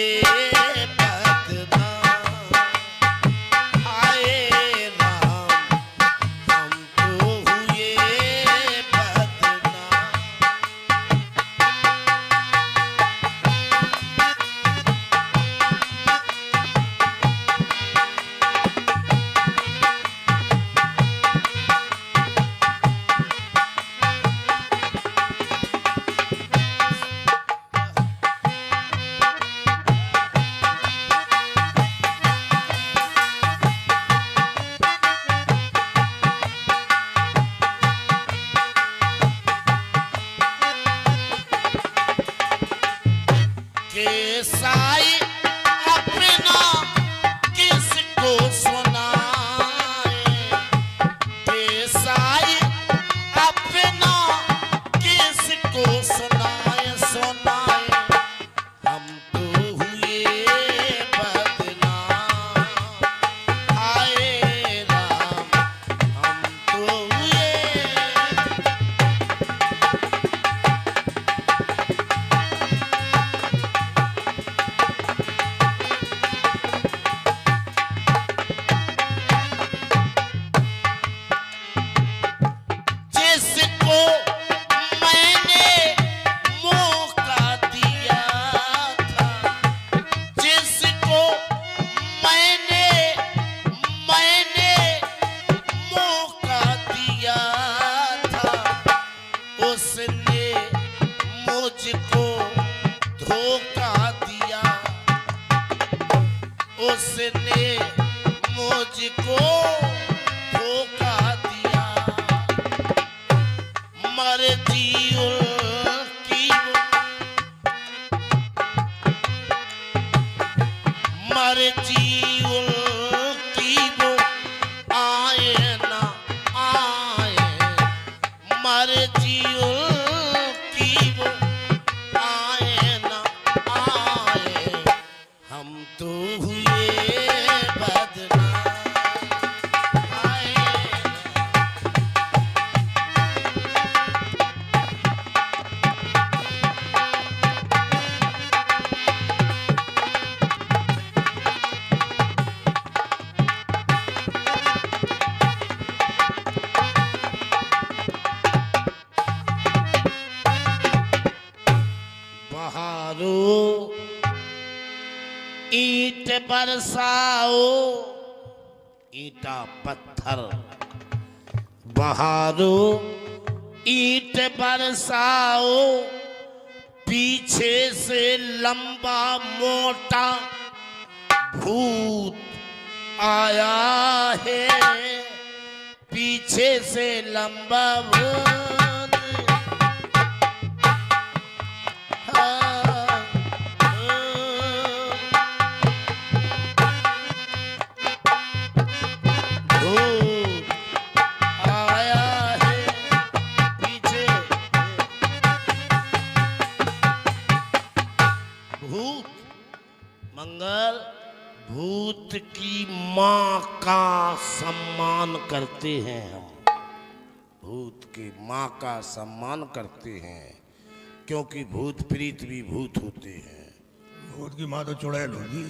साई अपना किसको सुनाए साई अपना किसको सुनाए सुनाए हम तो हुए बदनाम आए राम हम तो हुए उसने मुझको धोखा दिया उसने मुझको धोखा दिया मर्जी उनकी मर्जी उनकी वो आए ना आए मर्जी तो हुए बदनाम आए बहारो ईंट बरसाओ ईंटा पत्थर बहारो ईंट बरसाओ पीछे से लंबा मोटा भूत आया है पीछे से लंबा भूत मंगल भूत की माँ का सम्मान करते हैं हम भूत की माँ का सम्मान करते हैं क्योंकि भूत प्रीत भी भूत होते हैं भूत की माँ तो चुड़ैल होगी।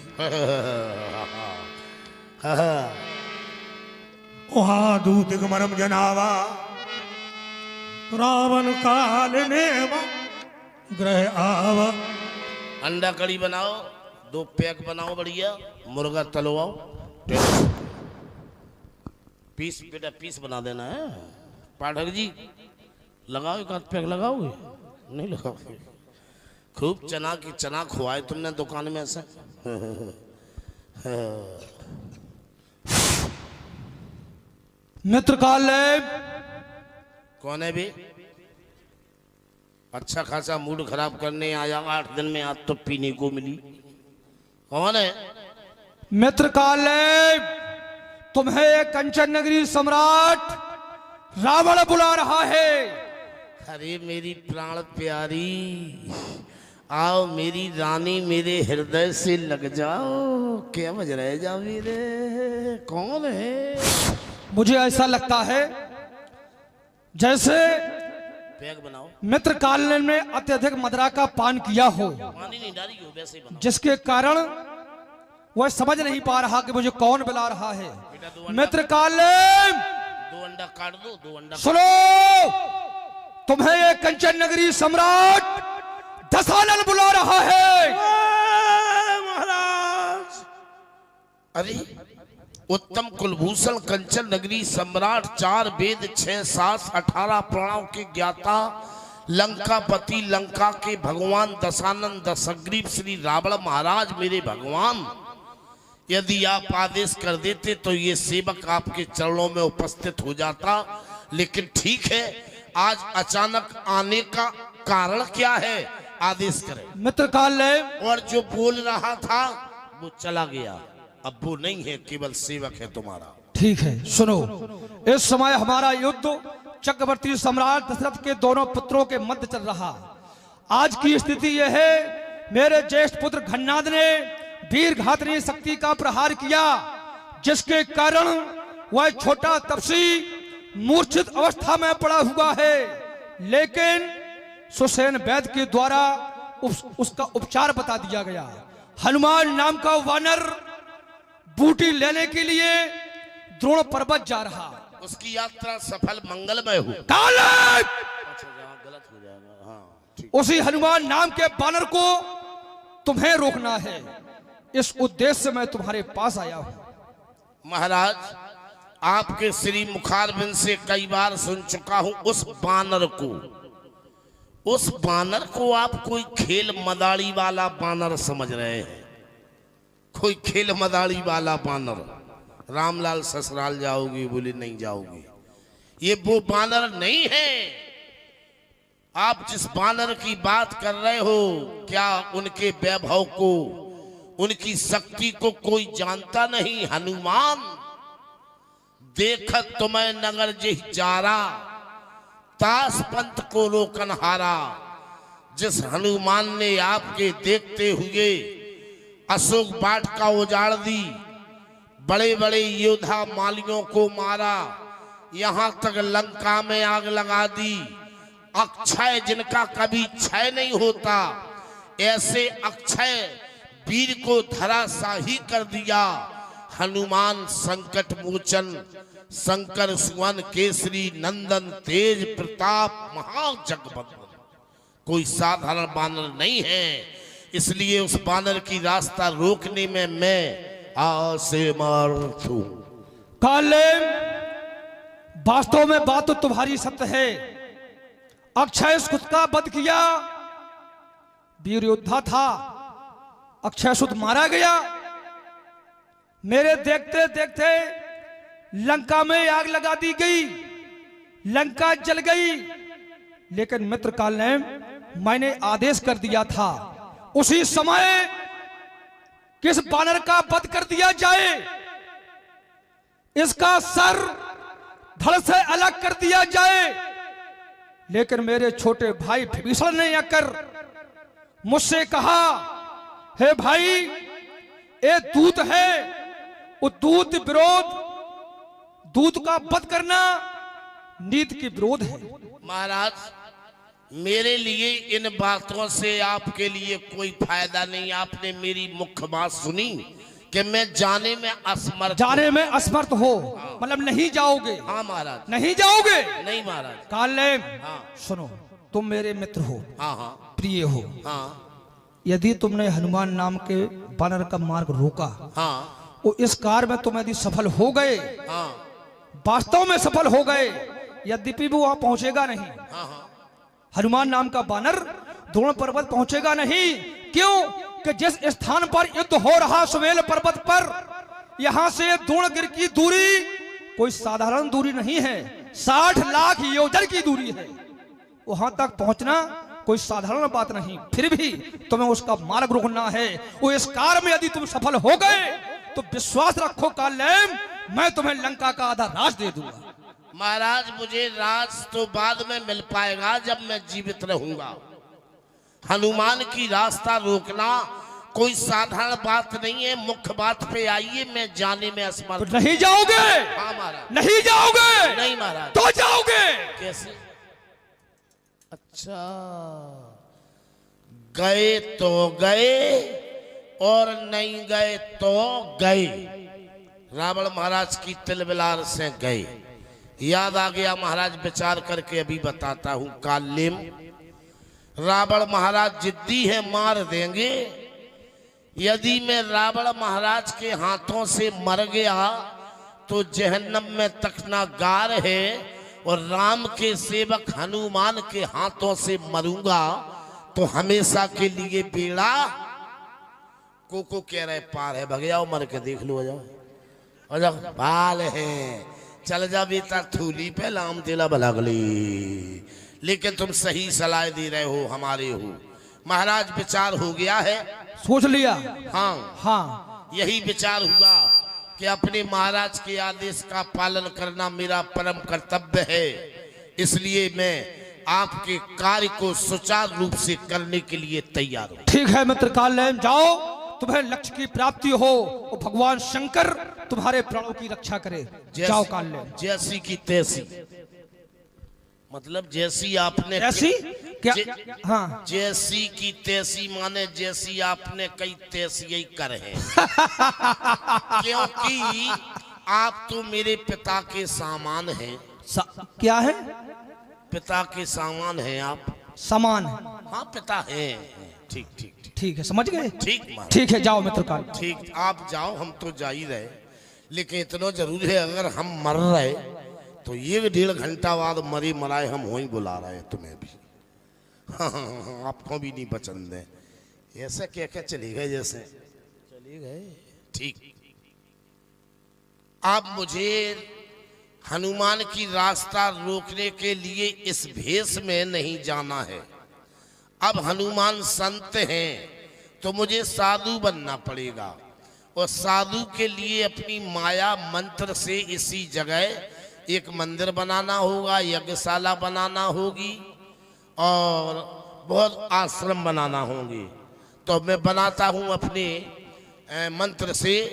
वहाँ दूत मरम जनावा रावण काल ने ग्रह आवा अंडा कड़ी बनाओ 2 पैक बनाओ बढ़िया मुर्गा तलवाओ पीस बेटा पीस बना देना है पाठक जी लगाओ 1 आध पैक लगाओगे नहीं लगाओगे खूब चना की चना खुआए तुमने दुकान में से। मित्रकालेब कौन है भी? अच्छा खासा मूड खराब करने आया 8 दिन में, आज तो पीने को मिली। कौन है? मित्रकालेब तुम्हें कंचन नगरी सम्राट रावण बुला रहा है। अरे मेरी प्राण प्यारी, आओ मेरी रानी, मेरे हृदय से लग जाओ। क्या बज रहे जाओ मेरे? कौन है? मुझे ऐसा लगता है जैसे पैक बनाओ। मित्रकालेब ने अत्यधिक मदिरा का पान किया हो, पानी नहीं डाली हो, वैसे ही बनाओ। जिसके कारण वह समझ नहीं पा रहा कि मुझे कौन बुला रहा है। मित्रकालेब 2 अंडा काट दो, 2 अंडा। सुनो, तुम्हें ये कंचन नगरी सम्राट दशानन बुला रहा है। महाराज, अरे उत्तम कुलभूषण कंचन नगरी सम्राट, 4 वेद 6 शास्त्र 18 प्राणों के ज्ञाता, लंकापति, लंका के भगवान, दशानन दशग्रीव श्री रावण महाराज, मेरे भगवान, यदि आप आदेश कर देते तो ये सेवक आपके चरणों में उपस्थित हो जाता। लेकिन ठीक है, आज अचानक आने का कारण क्या है? आदेश करें। मित्रकालेब और जो बोल रहा था वो चला गया, अब वो नहीं है, केवल सेवक है तुम्हारा। ठीक है, सुनो, इस समय हमारा युद्ध चक्रवर्ती सम्राट दशरथ के दोनों पुत्रों के मध्य चल रहा। आज की स्थिति यह है, मेरे ज्येष्ठ पुत्र घन्नाद ने वीर घातनी शक्ति का प्रहार किया, जिसके कारण वह छोटा तपसी मूर्छित अवस्था में पड़ा हुआ है। लेकिन सुसेन वैद्य के द्वारा उसका उपचार बता दिया गया। हनुमान नाम का वानर बूटी लेने के लिए द्रोण पर्वत जा रहा, उसकी यात्रा सफल मंगलमय हो। कालेब! अच्छा, जहाँ गलत हो जाएगा। हाँ, ठीक। उसी हनुमान नाम के बानर को तुम्हें रोकना है, इस उद्देश्य से मैं तुम्हारे पास आया हूं। महाराज, आपके श्री मुखारबिंद से कई बार सुन चुका हूं, उस बानर को आप कोई खेल मदारी वाला बानर समझ रहे हैं। कोई खेल मदारी वाला बानर। रामलाल ससुराल जाओगे? बोले नहीं जाओगे। ये वो बानर नहीं है। आप जिस बानर की बात कर रहे हो, क्या उनके वैभव को, उनकी शक्ति को कोई जानता नहीं? हनुमान देखत तुम्हें नगर जिह जारा, तास पंथ को रोकन हारा। जिस हनुमान ने आपके देखते हुए अशोक वाटिका उजाड़ दी, बड़े बड़े योद्धा मालियों को मारा, यहां तक लंका में आग लगा दी, अक्षय जिनका कभी क्षय नहीं होता, ऐसे अक्षय वीर को धराशाही कर दिया। हनुमान संकट मोचन, शंकर सुवन केसरी नंदन, तेज प्रताप महाजगबंदन, कोई साधारण बानर नहीं है। इसलिए उस बानर की रास्ता रोकने में मैं असमर्थ हूं। कालेब, वास्तव में बात तो तुम्हारी सत्य है। अक्षय सुत का वध किया, वीर योद्धा था, अक्षय सुत मारा गया। मेरे देखते देखते लंका में आग लगा दी गई, लंका जल गई। लेकिन मित्रकालेब, मैंने आदेश कर दिया था उसी समय किस बानर का वध कर दिया जाए, इसका सर धड़ से अलग कर दिया जाए। लेकिन मेरे छोटे भाई विभीषण ने आकर मुझसे कहा, हे भाई, ये दूत है, वो दूत विरोध, दूत का वध करना नीति के विरोध है। महाराज, मेरे लिए इन बातों से आपके लिए कोई फायदा नहीं। आपने मेरी मुख्य बात सुनी कि मैं जाने में असमर्थ। जाने में असमर्थ हो मतलब नहीं जाओगे? हाँ महाराज। नहीं जाओगे? नहीं महाराज। कालेब, हाँ। सुनो, तुम मेरे मित्र हो, हाँ हाँ प्रिय हो। हाँ यदि तुमने हनुमान नाम के बानर का मार्ग रोका, हाँ वो इस कार्य में तुम यदि सफल हो गए, हाँ वास्तव में सफल हो गए, यद्यपि वो वहां पहुंचेगा नहीं। हाँ हाँ हनुमान नाम का बानर द्रोण पर्वत पहुंचेगा नहीं। क्यों कि जिस स्थान पर युद्ध हो रहा सुमेल पर्वत पर, यहां से द्रोणगिरि की दूरी कोई साधारण दूरी नहीं है, 60 लाख योजन की दूरी है। वहां तक पहुंचना कोई साधारण बात नहीं। फिर भी तुम्हें उसका मार्ग रोकना है। वो इस कार्य में यदि तुम सफल हो गए तो विश्वास रखो कालेम, मैं तुम्हें लंका का आधा राज दे दूंगा। महाराज मुझे राज तो बाद में मिल पाएगा जब मैं जीवित रहूंगा। हनुमान की रास्ता रोकना कोई साधारण बात नहीं है। मुख्य बात पे आइए, मैं जाने में असमर्थ। तो नहीं जाओगे? हाँ महाराज। नहीं जाओगे? नहीं महाराज। तो जाओगे कैसे? अच्छा, गए तो गए और नहीं गए तो गए। रावण महाराज की तिलबिलार से गए। याद आ गया महाराज, विचार करके अभी बताता हूं। कालिम, रावण महाराज जिद्दी है, मार देंगे। यदि मैं रावण महाराज के हाथों से मर गया तो जहन्नम में तकनागार है, और राम के सेवक हनुमान के हाथों से मरूंगा तो हमेशा के लिए बेड़ा को कह रहे पार है। भग जाओ, मर के देख लो, जाओ जाओ, बाल है, चल जा बेटा थूली पे लाम तेला भलगली। लेकिन तुम सही सलाह दे रहे हो, हमारे हो महाराज। विचार हो गया है, सोच लिया? हाँ हाँ, यही विचार हुआ कि अपने महाराज के आदेश का पालन करना मेरा परम कर्तव्य है। इसलिए मैं आपके कार्य को सुचारू रूप से करने के लिए तैयार हूं। ठीक है मित्र कालेम, जाओ, तुम्हें लक्ष्य की प्राप्ति हो और भगवान शंकर तुम्हारे प्राणों की रक्षा करे। जाओ कालेम। जैसी की तैसी, मतलब जैसी आपने ऐसी क्या? हाँ, जैसी की तैसी माने जैसी आपने कई तैसी ही कर है। क्योंकि आप तो मेरे पिता के सामान हैं। क्या है? पिता के सामान हैं आप। समान है? हाँ पिता हैं। ठीक ठीक ठीक ठीक है, समझ गए? ठीक महाराज। ठीक है, जाओ मित्र काल। ठीक, आप जाओ, हम तो जा ही रहे। लेकिन इतना जरूर है, अगर हम मर रहे तो 1-1.5 घंटा बाद मरे मराए हम वहीं बुला रहे हैं तुम्हें भी। हाँ, आपको भी नहीं पसंद है ऐसा क्या क्या चले गए, जैसे चले गए। ठीक, आप मुझे हनुमान की रास्ता रोकने के लिए इस भेष में नहीं जाना है। अब हनुमान संत हैं तो मुझे साधु बनना पड़ेगा, और साधु के लिए अपनी माया मंत्र से इसी जगह एक मंदिर बनाना होगा, यज्ञशाला बनाना होगी, और बहुत आश्रम बनाना होंगे। तो मैं बनाता हूं अपने मंत्र से।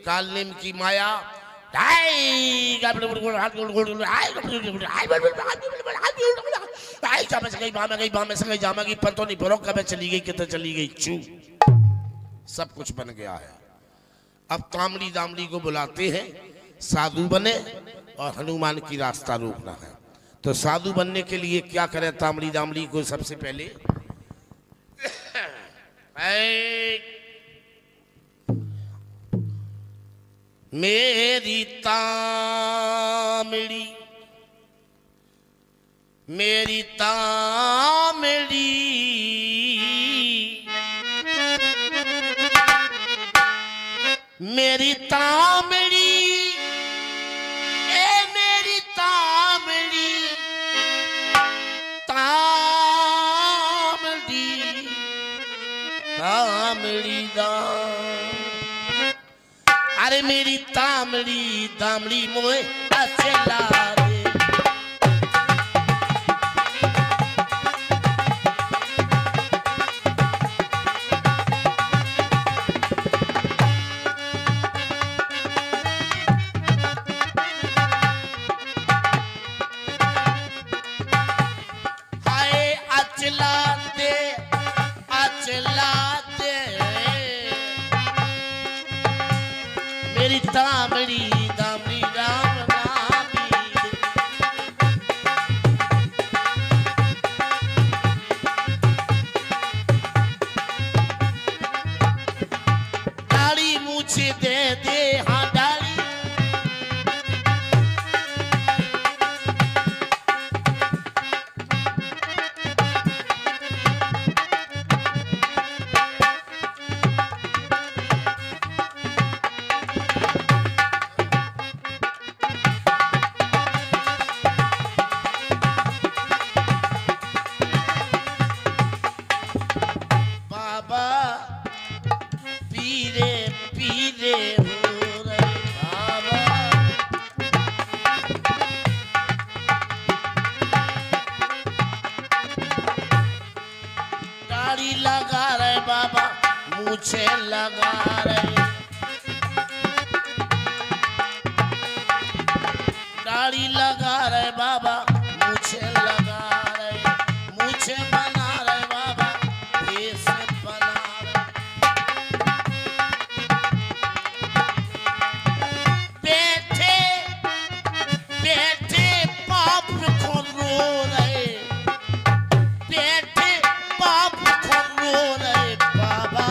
कालनेम की माया पर तो नहीं बोलो कब चली गई, कितने चली गई, चू सब कुछ बन गया है। अब तामड़ी दामड़ी को बुलाते हैं, साधु बने और हनुमान की रास्ता रोकना है। तो साधु बनने के लिए क्या करें? तामड़ी दामड़ी को सबसे पहले मेरी तामड़ी, मेरी तामड़ी, मेरी तामड़ी, ए मेरी तामड़ी, तामड़ी, तामड़ी अरे मेरी तामड़ी दामड़ी मोए चला रे। हाय अचला दे, अचला दे मेरी तामड़ी दामड़ी राम नामी। डाली मुझे दे दे, हाँ डाली, पीरे पीरे हो रहे बाबा। दाढ़ी लगा रहे बाबा, मूछे लगा रहे, दाढ़ी लगा रहे बाबा, मूछे लगा रहे, मूछे बना रहे बाबा, फेस बना रहे। बैठे बैठे बाप को रो रहे, बैठे बाप को रो रहे बाबा,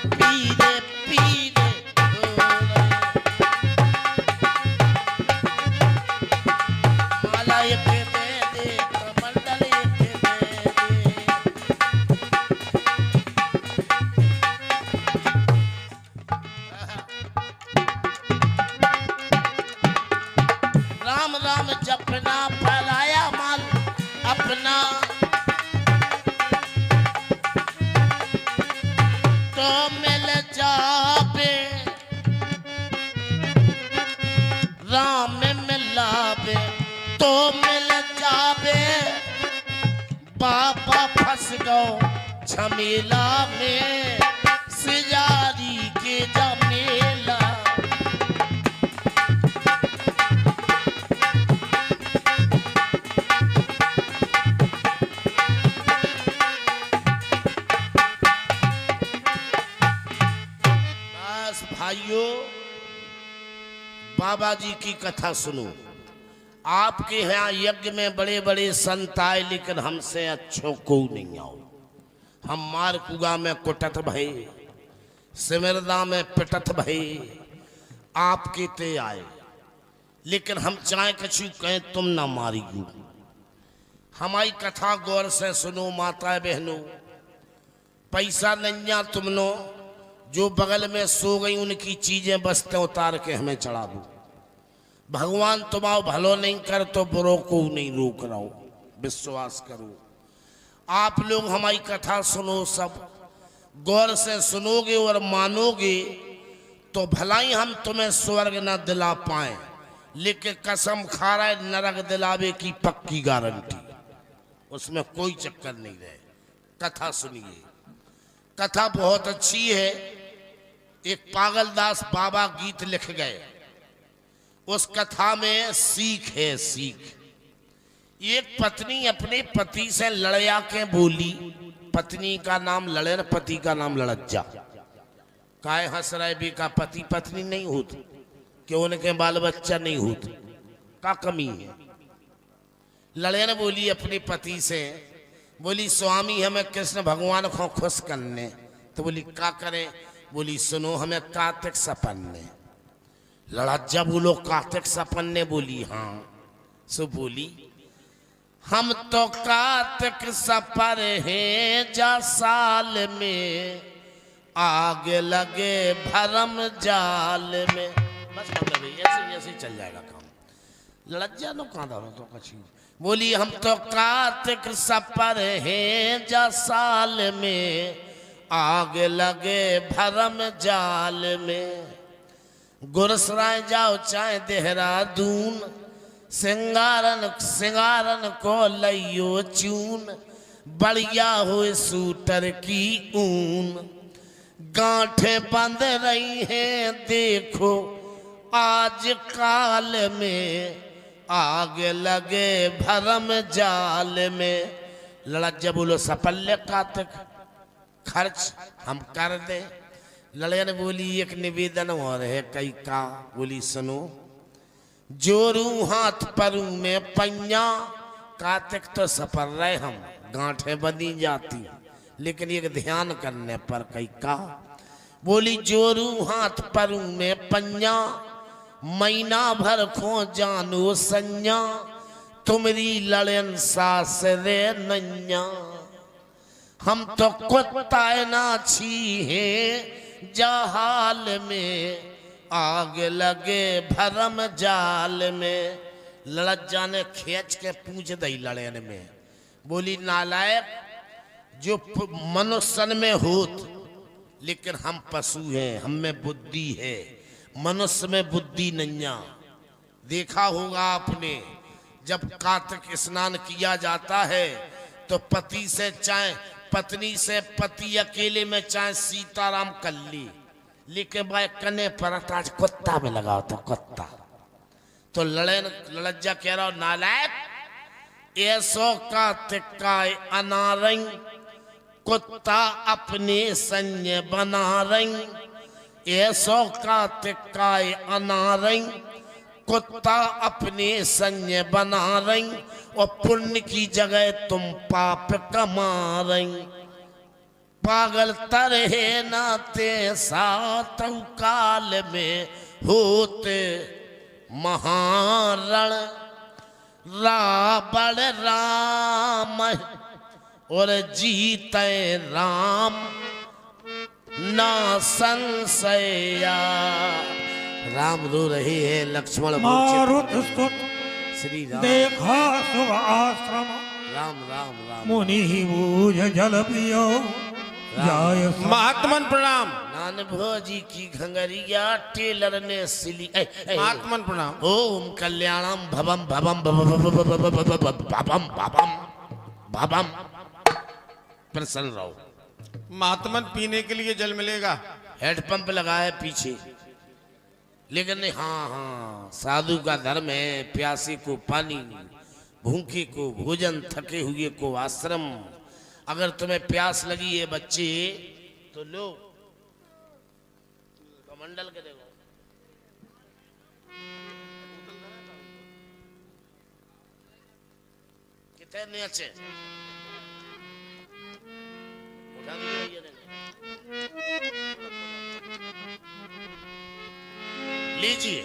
पीरे पीरे हो रहे। माला एक दे दे, कमंडल एक दे दे। राम राम जपना, फैलाया माल अपना, तो मिल जाबे राम मिलाबे, तो मिल जाबे। बाबा फंस गो झमेला में, सिजारी के जमेला। बस भाइयों, बाबा जी की कथा सुनो। आपके यहाँ यज्ञ में बड़े बड़े संत आए, लेकिन हमसे अच्छो को नहीं आओ। हम मारकुगा में कुटत भय, सिमरदा में पिटत भय, आपके ते आए, लेकिन हम चाहे कछु कहें तुम ना मारियो। हमारी कथा गौर से सुनो माता बहनों। पैसा नैया तुमनो, जो बगल में सो गई उनकी चीजें बस्ते उतार के हमें चढ़ा दो। भगवान तुम्हारा भलो नहीं कर तो बुरो को नहीं रोक रहा हो, विश्वास करो। आप लोग हमारी कथा सुनो, सब गौर से सुनोगे और मानोगे तो भला ही हम तुम्हें स्वर्ग न दिला पाए, लेकिन कसम खा रहा है नरक दिलावे की पक्की गारंटी, उसमें कोई चक्कर नहीं रहे। कथा सुनिए, कथा बहुत अच्छी है। एक पागलदास बाबा गीत लिख गए, उस कथा में सीख है, सीख। एक पत्नी अपने पति से लड़या के बोली, पत्नी का नाम लड़न, पति का नाम लड़ज्जा। काय हंस रहे भी का पति पत्नी नहीं होती, क्यों उनके बाल बच्चा नहीं होते, का कमी है। लड़न बोली अपने पति से, बोली स्वामी हमें कृष्ण भगवान को खुश करने। तो बोली क्या करें? बोली सुनो हमें कार्तिक सपन्ने। लड़ज्जा बोलो कार्तिक सपन्ने? बोली हाँ। सो बोली हम तो कार्तिक सपर हैं जा साल में, आगे लगे भरम जाल में। बस मतलब ऐसे ऐसे चल जाएगा काम। लड़ज्जा नो कहाँ दारो तो कछी। बोली हम तो कार्तिक सपर हैं जा साल में, आगे लगे भरम जाल में। गुरसराय जाओ चाहे देहरादून, सिंगारन सिंगारन को लइयो चून, बढ़िया हो सूटर की ऊन। गांठे बंध रही हैं देखो आज काल में, आगे लगे भरम जाल में। लड़ज्जा बोलो सपल्य कार्तिक खर्च हम कर दे। लड़न बोली एक निवेदन और है कई का। बोली सुनो, जोरू हाथ परू में पैया, कार्तिक तो सपर रहे हम, गांठे बंधी जाती, लेकिन एक ध्यान करने पर कई का। बोली जोरू हाथ परू में पैया, महीना भर खो जानो संया, तुमरी लड़न सास रे नैया। हम तो कुत्ता ना छी है जहाल में, आग लगे भरम जाल में। लड़ज्जा ने खींच के पूछ दई लड़न में। बोली नालायक, जो मनुष्य में होत लेकिन हम पशु हैं, हम में बुद्धि है, मनुष्य में बुद्धि नहीं है। देखा होगा आपने, जब कार्तिक स्नान किया जाता है तो पति से चाहे पत्नी से पति अकेले में चाहे सीताराम कर ली, लेकिन भाई कने पर आज कुत्ता में लगा होता, कुत्ता तो लड़ज्जा कह रहा हो नालायक, ऐसो कार्तिक का अनारंग कुत्ता अपने संग बना रही। ऐसो कार्तिक का अनारंग कुत्ता अपने संग बना रही, और पुण्य की जगह तुम पाप कमा रही। पागल तरहे नाते सात काल में होते महारण, रावण राम और जीते राम ना संशया। राम रो रहे हैं, लक्ष्मण मारुत स्तुत श्री राम। देखा शुभ आश्रम, राम राम राम। मुनि बूझ जल पियो जाय। महात्मन प्रणाम। नान भोजी की घंगरिया टेलर ने सिली। महात्मन प्रणाम। ओम कल्याणम भवम भवम भवम भवम भवम। प्रसन्न रहो। महात्मन पीने के लिए जल मिलेगा? हेडपंप लगा है पीछे, लेकिन नहीं। हाँ हाँ, साधु का धर्म है, प्यासे को पानी, भूखे को भोजन, थके हुए को आश्रम। अगर तुम्हें प्यास लगी है बच्चे तो लो, कमंडल के देखो। कितने अच्छे उठा दिए ये देखो। लीजिए।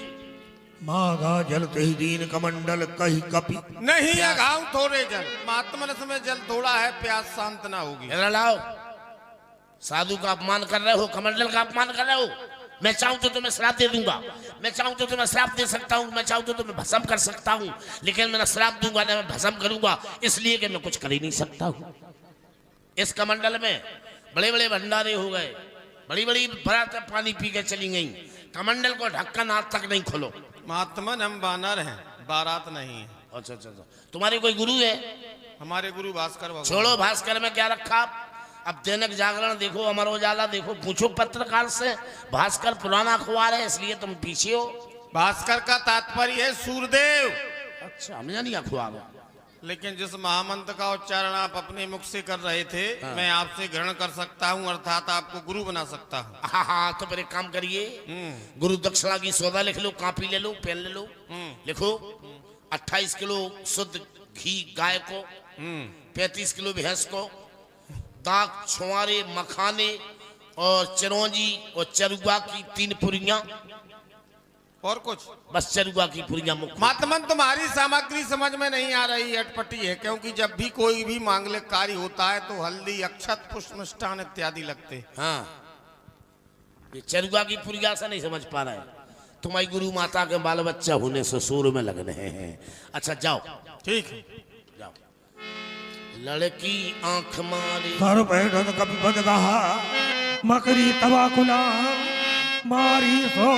मागा जल कही दीन कमंडल कही कपि नहीं अघाऊ थोड़े जल। महात्मन में जल थोड़ा है, प्यास शांत ना होगी। इधर लाओ। साधु का अपमान कर रहे हो, कमंडल का अपमान कर रहे हो। मैं चाहूं तो तुम्हें श्राप दे दूंगा, मैं चाहूं तो तुम्हें श्राप दे सकता हूं, मैं चाहूं तो तुम्हें भस्म कर सकता हूं, लेकिन मैं ना श्राप दूंगा ना मैं भस्म करूंगा, इसलिए कि मैं कुछ कर ही नहीं सकता हूं। इस कमंडल में बड़े बड़े भंडारे हो गए, बड़ी बड़ी बरातें पानी पी के चली गई। कमंडल को ढक्कन आज तक नहीं खोलो। महात्मन हम बानर हैं, बारात नहीं है। अच्छा अच्छा अच्छा। तुम्हारे कोई गुरु है? हमारे गुरु भास्कर भगवान। छोड़ो भास्कर में क्या रखा। अब दैनिक जागरण देखो, अमर उजाला देखो, पूछो पत्रकार से। भास्कर पुराना अखबार है, इसलिए तुम पीछे हो। भास्कर का तात्पर्य है सूर्यदेव। अच्छा, हमें नहीं अखबार। लेकिन जिस महामंत्र का उच्चारण आप अपने मुख से कर रहे थे, मैं आपसे ग्रहण कर सकता हूं, अर्थात आपको गुरु बना सकता हूं। हाँ हाँ, तो फिर एक काम करिए, गुरु दक्षिणा की सौदा लिख लो, कॉपी ले लो, पेन ले लो, लिखो 28 किलो शुद्ध घी गाय को, 35 किलो भैंस को, दाग छुआरे मखाने और चिरौंजी और चरुआ की 3 पुरियां, और कुछ बस चरुआ की पुरियां मुख्य। महात्मन तुम्हारी सामग्री समझ में नहीं आ रही, अटपटी है। क्योंकि जब भी कोई भी मांगलिक कार्य होता है तो हल्दी, अक्षत, पुष्प, मिष्टान इत्यादि लगते हैं। हाँ, ये चरुआ की पुरिया से नहीं समझ पा रहा है। तुम्हारी गुरु माता के बाल बच्चा होने से सूर में लग रहे हैं। अच्छा जाओ। ठीक है, जाओ। लड़की आंख मारी मकरी तबाकुला मारी सो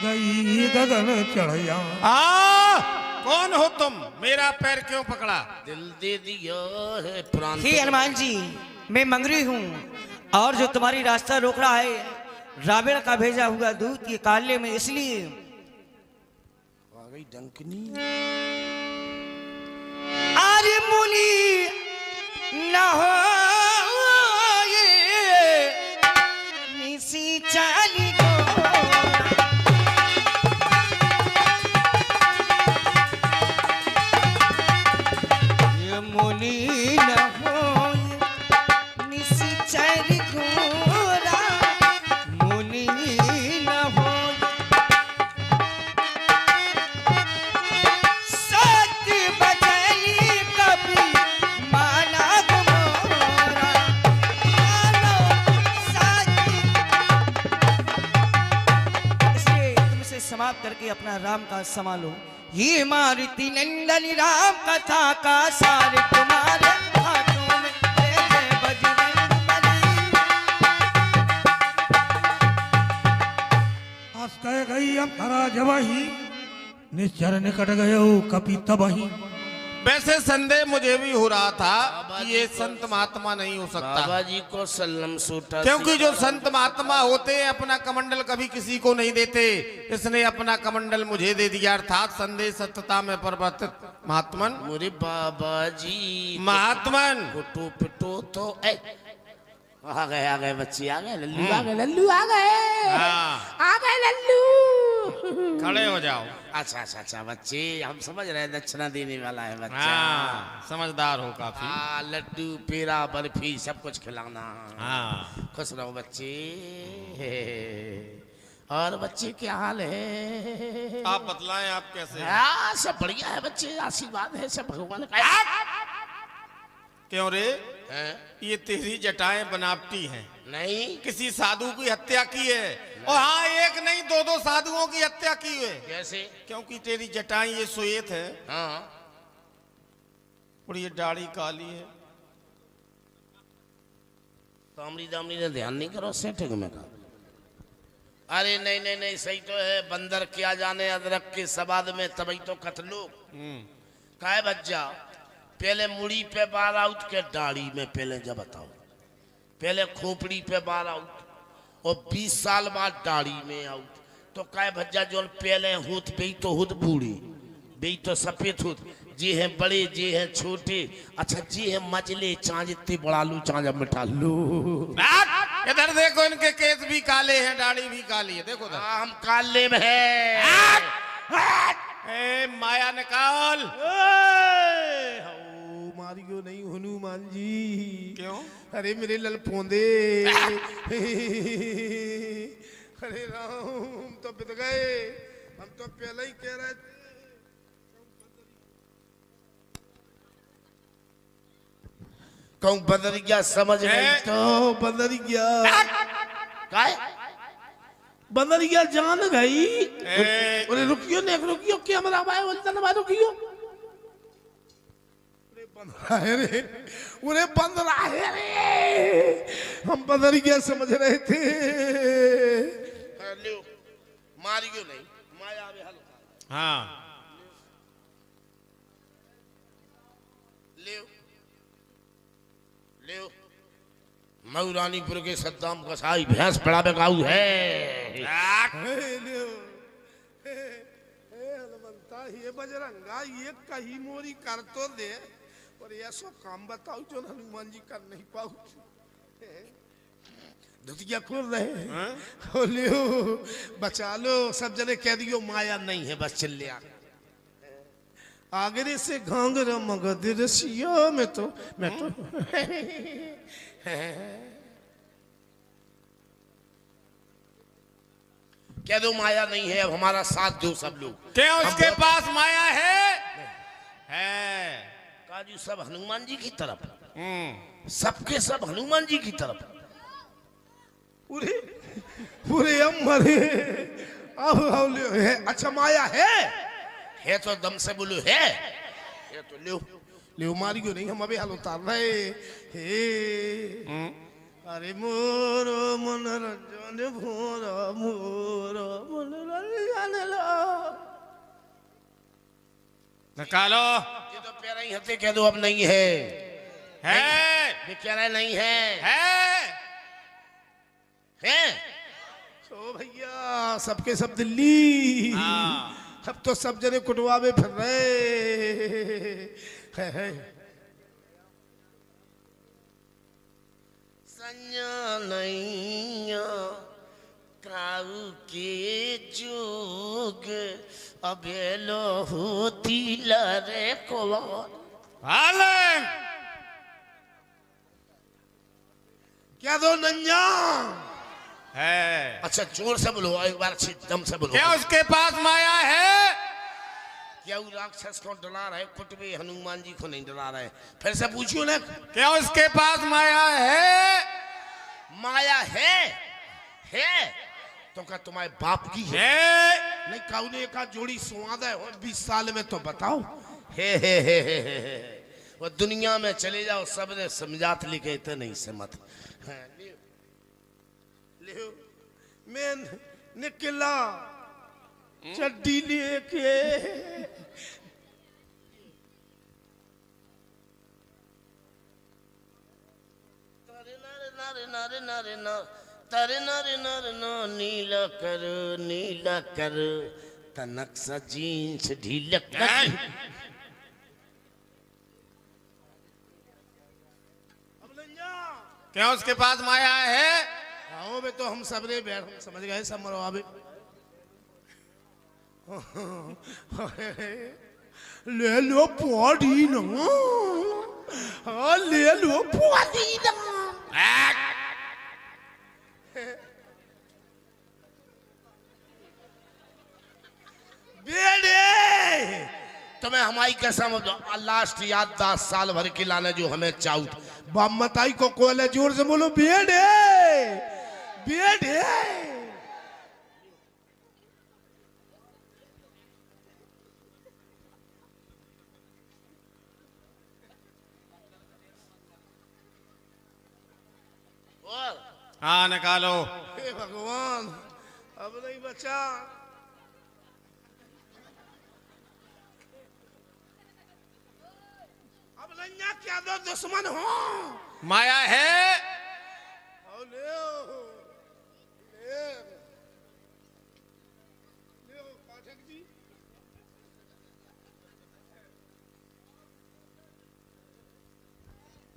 गई गगन चढ़िया। कौन हो तुम? मेरा पैर क्यों पकड़ा? दिल दे दिया है प्राण। हे हनुमान जी, मैं मंगरी हूँ, और जो तुम्हारी रास्ता रोक रहा है रावण का भेजा हुआ दूत ये काले में, इसलिए आ गई डंकनी। अरे मुनि न हो निसी चाली गो, ये मुनि न हो निसी चाली घोड़ा, मुनि न हो सत्य बचली कभी माना गुमोरा, मानो सत्य। इसलिए तुमसे समाप्त करके अपना राम का संभालो। ये मारुति नंदन राम कथा का सार तुम्हारे हाथों में। करा जबही निश्चर निकट गयो कपि तबही। वैसे संदेह मुझे भी हो रहा था कि ये संत महात्मा नहीं हो सकता, बाबा जी को सल्लम सूटा, क्योंकि जो संत महात्मा होते हैं अपना कमंडल कभी किसी को नहीं देते। इसने अपना कमंडल मुझे दे दिया, अर्थात संदेह सत्यता में परिवर्तित महात्मन। मोरे बाबा जी महात्मन पिटो पिटो तो आ गए बच्चे, आ गए लल्लू, आ गए लल्लू, आ गए, हाँ। आ गए लल्लू। खड़े हो जाओ। अच्छा अच्छा अच्छा बच्चे, हम समझ रहे हैं दक्षिणा देने वाला है बच्चा। हाँ, समझदार हो काफी। हाँ, लड्डू पेड़ा बर्फी सब कुछ खिलाना। हाँ। खुश रहो बच्चे। और बच्चे क्या हाल है? आप बतलाएं आप कैसे हैं? हाँ सब बढ़िया है बच्चे, आशीर्वाद है सब भगवान का। क्यों रे? हैं? ये तेरी जटाएं बनावटी हैं, नहीं किसी साधु की हत्या की है। और हाँ, एक नहीं दो दो साधुओं की हत्या की है। कैसे? क्योंकि तेरी जटाएं ये श्वेत है हाँ और ये दाढ़ी काली है। तामड़ी दामड़ी ने ध्यान नहीं करो सेटिंग में का। अरे नहीं नहीं नहीं, सही तो है, बंदर क्या जाने अदरक के सवाद में, तभी तो कतलो काय बच्चा। पहले मुड़ी पे बार आउट के दाढ़ी में, पहले जब बताओ, पहले खोपड़ी पे बार आउट और 20 साल बाद दाढ़ी में आउट। तो काय भज्जा जो पहले होत बे तो होत बूढ़ी, बे तो सफेद होत, जे हैं बड़े जे हैं छोटे, अच्छा जे हैं मजले चांज इतने बड़ा लू चांज मिठा लू। इधर देखो, इनके केस भी काले हैं, दाढ़ी भी काली है, देखो उधर। हम काले में है। ए माया निकाल। मारियो नहीं हनुमान जी। क्यों? अरे मेरे ललफोंदे। अरे राम तो बित गए, हम तो पहले ही कह रहे थे। कहूँ बदल गया समझ नहीं तो बंदर गया, काय बंदर गया जान गई। ए, अरे रुकियो ने रुकियो, क्या मरा भाई बोलता ना रुकियो। बंदरा है रे, उरे बंदरा है रे, हम बंदर गया समझ रहे थे। लियो मारियो नहीं, माया में हल हाँ लियो लियो मऊरानीपुर के सद्दाम कसाई भैंस पड़ा बेकाऊ है। हनुमंता ये बजरंगा ये कहीं मोरी कर तो दे, और ऐसा काम बताओ जो हनुमान जी कर नहीं पाऊ। धुतिया खोल रहे हो, लियो बचा लो, सब जने कह दियो माया नहीं है, बस चिल्ले आगरे से घाघरा मगध रसिया में तो मैं तो कह दो माया नहीं है, अब हमारा साथ दो सब लोग। क्या हम उसके बहुत- पास माया है? काजू सब हनुमान जी की तरफ, सबके सब हनुमान जी की तरफ। पूरे पूरे अमरे अब है। अच्छा माया है तो दम से बोलो है तो लियो। लियो मारियो नहीं, हम अभी हाल उतार रहे हे। अरे मोरो मनोरंजन भोरा मोरो मनोरंजन लो। निकालो। ये तो प्यारा ही हते कह दो अब नहीं है। ये कह रहे नहीं है। तो भैया सबके सब दिल्ली, अब तो सब जने कुटवा में फिर रहे है। संया नहीं काऊ के जोग अबेलो होती लरे को। क्या दो नंजा है? अच्छा जोर से बोलो, एक बार अच्छी दम से बोलो। क्या उसके पास माया है? क्या वो राक्षस को डरा रहे, कुटबे हनुमान जी को नहीं डरा रहे? फिर से पूछियो ना, क्या उसके पास माया है? माया है तो क्या तुम्हारे बाप की है? है। नहीं काउने का जोड़ी सुवाद है 20 साल में तो बताओ। हे। वो दुनिया में चले जाओ, सबने समझात लिखे थे नहीं से मत। लियो मैं निकला चड्डी लेके तारे नारे नारे नारे नारे ना तारे नारे नारे ना नीला कर तनक सा जीन्स ढीला कर। क्या उसके पास माया है? आओ बे तो हम सबरे बैठ समझ गए सब मरो आबे ले लो पौड़ी ना हाँ ले लो पौड़ी ना बेड़े तुम्हें हमारी कसम लास्ट याद 10 साल भर के लाने जो हमें चाहू बामताई को कोले जोर से बोलो बेड़े बेड़े और हाँ निकालो। हे भगवान अब नहीं बचा अब नैया क्या दो दुश्मन हो माया है। आओ ले ले ले पाठक जी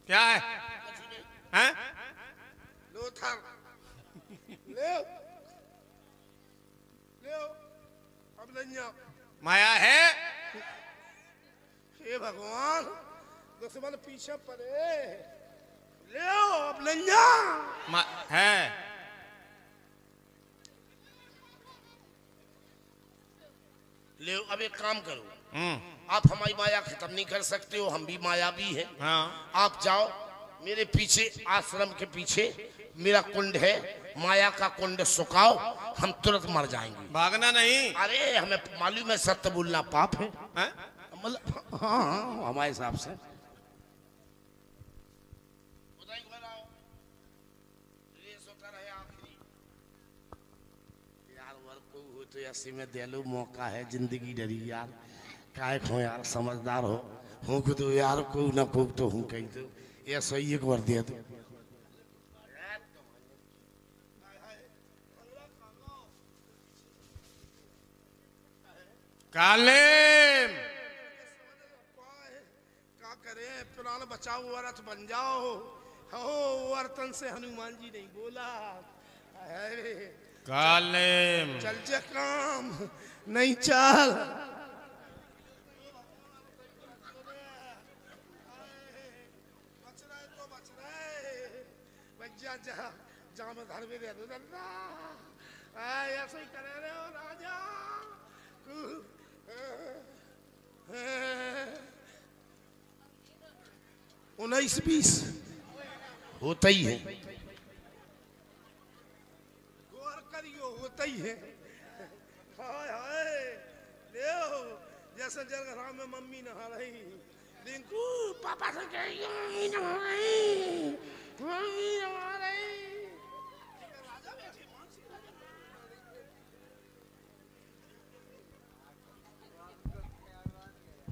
क्या है? हैं? लो था ले ले अब नैया माया है। हे भगवान दुश्मन पीछे पड़े ले अब नैया है। ले अब एक काम करो, आप हमारी माया खत्म नहीं कर सकते हो, हम भी मायावी हैं। हाँ। आप जाओ मेरे पीछे आश्रम के पीछे मेरा कुंड है, माया का कुंड सुखाओ, हम तुरंत मर जाएंगे। भागना नहीं। अरे हमें मालूम है सत्य बोलना पाप है, हैं? मतलब हाँ हमारे हिसाब से। यार वर्क हो तो ऐसे में दे लो, मौका है, जिंदगी डरी यार, काय खो यार, समझदार हो तो यार को ना को तो हूँ कहीं तो ऐसा ही एक बार दे दो। कालेम क्या करे प्राण बचाओ औरत बन जाओ हो वर्तन से हनुमान जी नहीं बोला अरे कालेम चल जे काम नहीं चल बच रहे तो बच रहे बच्चा जा में घर में दे दो ऐसे ही करे रहे हो राजा 19-20 होता ही है, गौर करियो होता ही है। हाय हाय देव जैसे जलग्राम में मम्मी नहा रही रिंकू पापा से कहियो मम्मी नहा रही मम्मी नहा रही।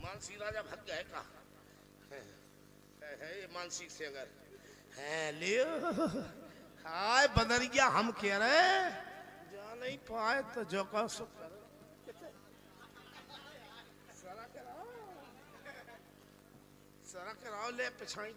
मानसी राजा भाग गए का है ये मानसिक से अगर है लियो हाय बदरिया हम कह रहे जा नहीं पाए तो जो का सो करो सारा कराओ ले पिछाई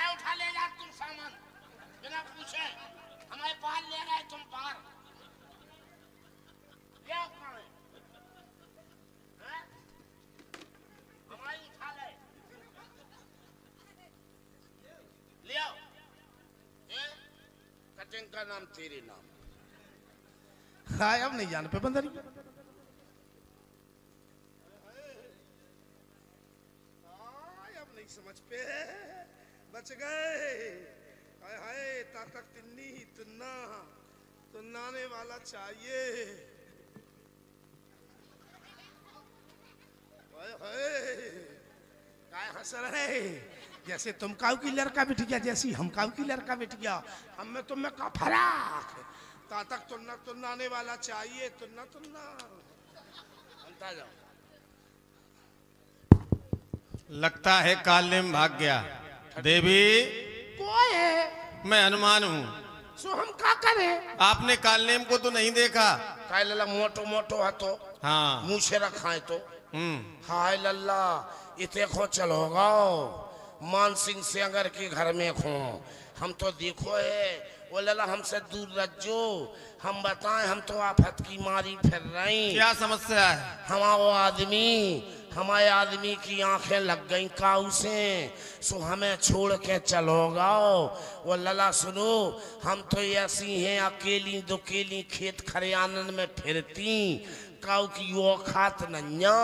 उठा ले जा तुम सामान बिना पूछे हमारे पार ले गए तुम पार क्या हमारी उठा ले ले आओ कटिंग का नाम तेरे नाम। हाय अब नहीं जान पे बंदरी अब नहीं समझ पे बच गए हाय हाय तातक तिन्नी तुन्ना तुन्नाने वाला चाहिए। हाय हाय काय हंस रहे, जैसे तुम काऊ की लड़का बिठ गया, जैसी हम काऊ की लड़का बिठ गया, हम में तुम में का फराक। तातक तुन्ना तुन्नाने वाला चाहिए, तुन्ना तुन्ना बनता जाओ। लगता है कालिम भाग गया। देवी कोई है मैं हनुमान हूँ। सो हम का करें? आपने कालनेम को तो नहीं देखा? काय लल्ला मोटो मोटो है तो हाँ। मुंह से रखा है तो हम्म। हाय लल्ला इतने खो चलोगा मान सिंह से अगर के घर में खो हम तो देखो है वो लल्ला हमसे दूर रखो। हम बताएं हम तो आफत की मारी फिर रही। क्या समस्या है? हमारे आदमी की आंखें लग गई काऊ से, सो हमें छोड़ के चलोगा। वो लला सुनो हम तो ऐसी हैं अकेली दुकेली खेत खरियानन में फिरती, काऊ की वो खात नन्या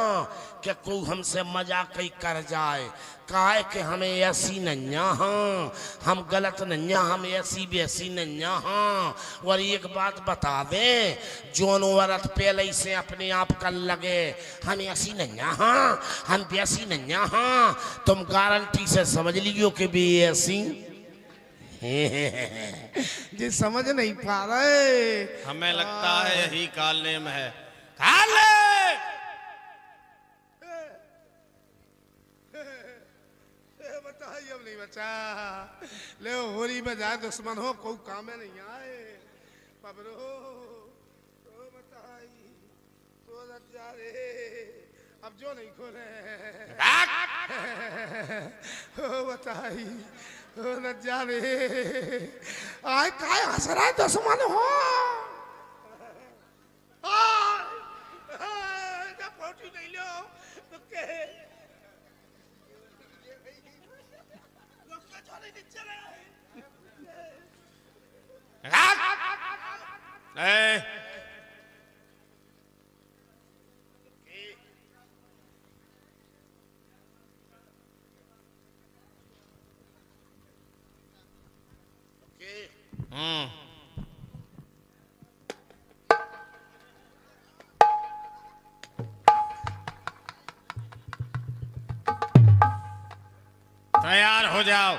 कि कोई हमसे मजाक ही कर जाए। काहे कि हमें ऐसी नन्या हाँ, हम गलत नन्या, हम ऐसी वैसी नन्या हाँ। और एक बात बता दे जोन औरत पहले से अपने आप कर लगे हम ऐसी नन्या हाँ, हम वैसी नन्या हाँ, तुम गारंटी से समझ लियो कि भी ऐसी जी समझ नहीं पा रहे। हमें लगता है यही कालनेम है। कालनेम बताइए अब नहीं बचा ले होली में जाए दुश्मन हो कोई काम में नहीं आए पबरो तो बताई तो जा रे अब जो नहीं खोले हो बताई हो न जा रे आए काय हंस रहा है दुश्मन हो जब फोटो नहीं लो तो कहे तैयार हो जाओ।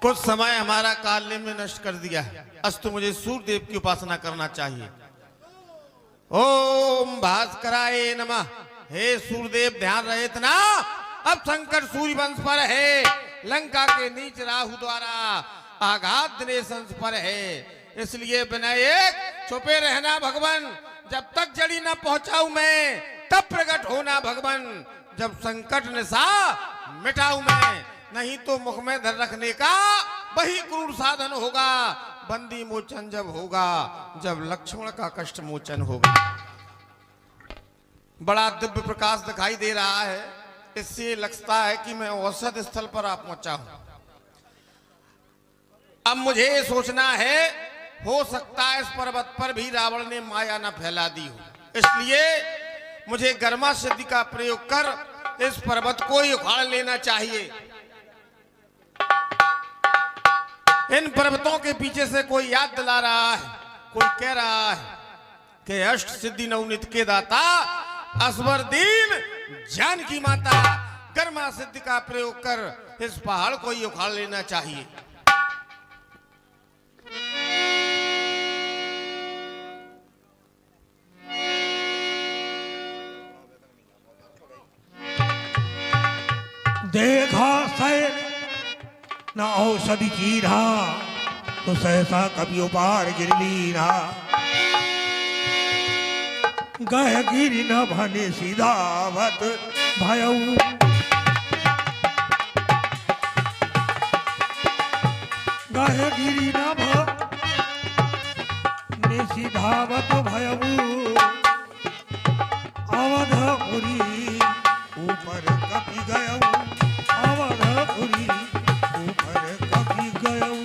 कुछ समय हमारा कालनेम ने नष्ट कर दिया है, अस्तु मुझे सूर्यदेव की उपासना करना चाहिए। ओम भास्कराय नमः। हे सूर्यदेव ध्यान रहे इतना, अब संकट सूर्य वंश पर है, लंका के नीच राहु द्वारा आघात दिनेश वंश पर है, इसलिए विनायक चुपे रहना भगवान, जब तक जड़ी न पहुंचाऊ मैं तब प्रकट होना भगवान, जब संकट निशा मिटाऊ मैं, नहीं तो मुख में धर रखने का वही क्रूर साधन होगा। बंदी मोचन जब होगा, जब लक्ष्मण का कष्ट मोचन होगा। बड़ा दिव्य प्रकाश दिखाई दे रहा है, इससे लगता है कि मैं औसत स्थल पर आ पहुंचा हूं। अब मुझे सोचना है, हो सकता है इस पर्वत पर भी रावण ने माया न फैला दी हो, इसलिए मुझे गर्मा सिद्धि का प्रयोग कर इस पर्वत को ही उखाड़ लेना चाहिए। इन पर्वतों के पीछे से कोई याद दिला रहा है, कोई कह रहा है कि अष्ट सिद्धि नवनीत के दाता असवरदीन जानकी माता, कर्मा सिद्धि का प्रयोग कर इस पहाड़ को ही उखाड़ लेना चाहिए। देखा सैन न औषधि कीरा, तो सहसा कभी उपार गिर लीना, गह गिर न भने सीधावत भयऊ, गह कहे गिरी न भ निशिधावत भयऊ अवधपुरी ऊपर कपि गयऊ अवधपुरी ऊपर कपि गयऊ।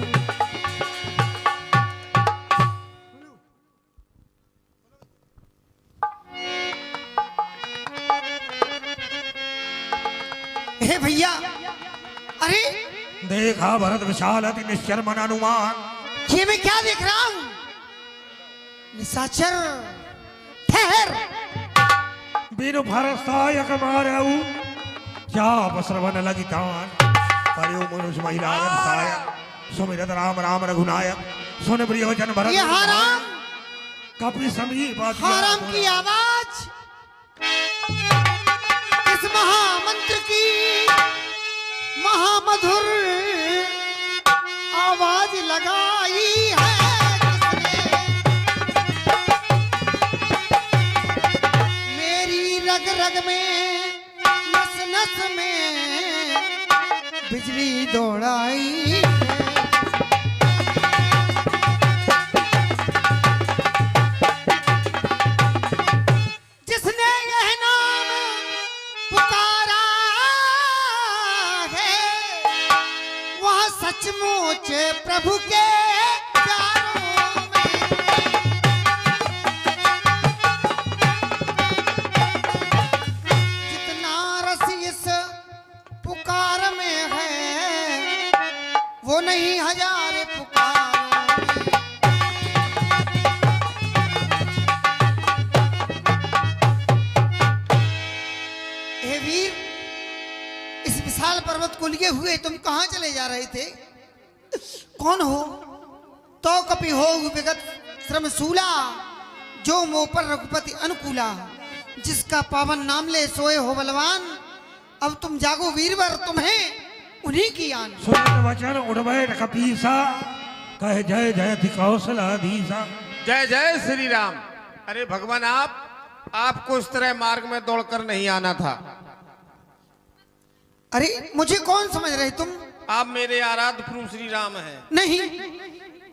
हे भैया, अरे देखा भरत विशाल अति निश्चर मन अनुमान। ये मैं क्या देख रहा हूं? निशाचर ठहर। बिनु भरसायक मारऊ चाप श्रवण लगी तान पर्यो मनुष्य महिला सायक सुमिरत राम राम रघुनायक सुन प्रिय वचन भरत ये हाराम, कपि समीप हाराम की आवाज इस महामंत्र की महामधुर आवाज लगाई है किसने? मेरी रग रग में नस नस में बिजली दौड़ाई है। जिसने यह नाम पुकारा है वह सचमुच प्रभु के प्यारों में। जितना रस इस पुकार में है वो नहीं हजार पुकारों में। हे वीर, इस विशाल पर्वत को लिए हुए तुम कहां चले जा रहे थे? कौन हो? तो कपि हो विगत श्रमशूला जो मोह पर रघुपति अनुकूला। जिसका पावन नाम ले सोए हो बलवान। अब तुम जागो वीरवर, तुम्हें उन्हीं की आन। सुन वचन उड़वे कपीसा कहे जय जय कौशलाधीसा। जय जय श्री राम। अरे भगवान, आपको इस तरह मार्ग में दौड़कर नहीं आना था। अरे मुझे कौन समझ रहे तुम? आप मेरे आराध्य प्रभु श्री राम हैं। नहीं,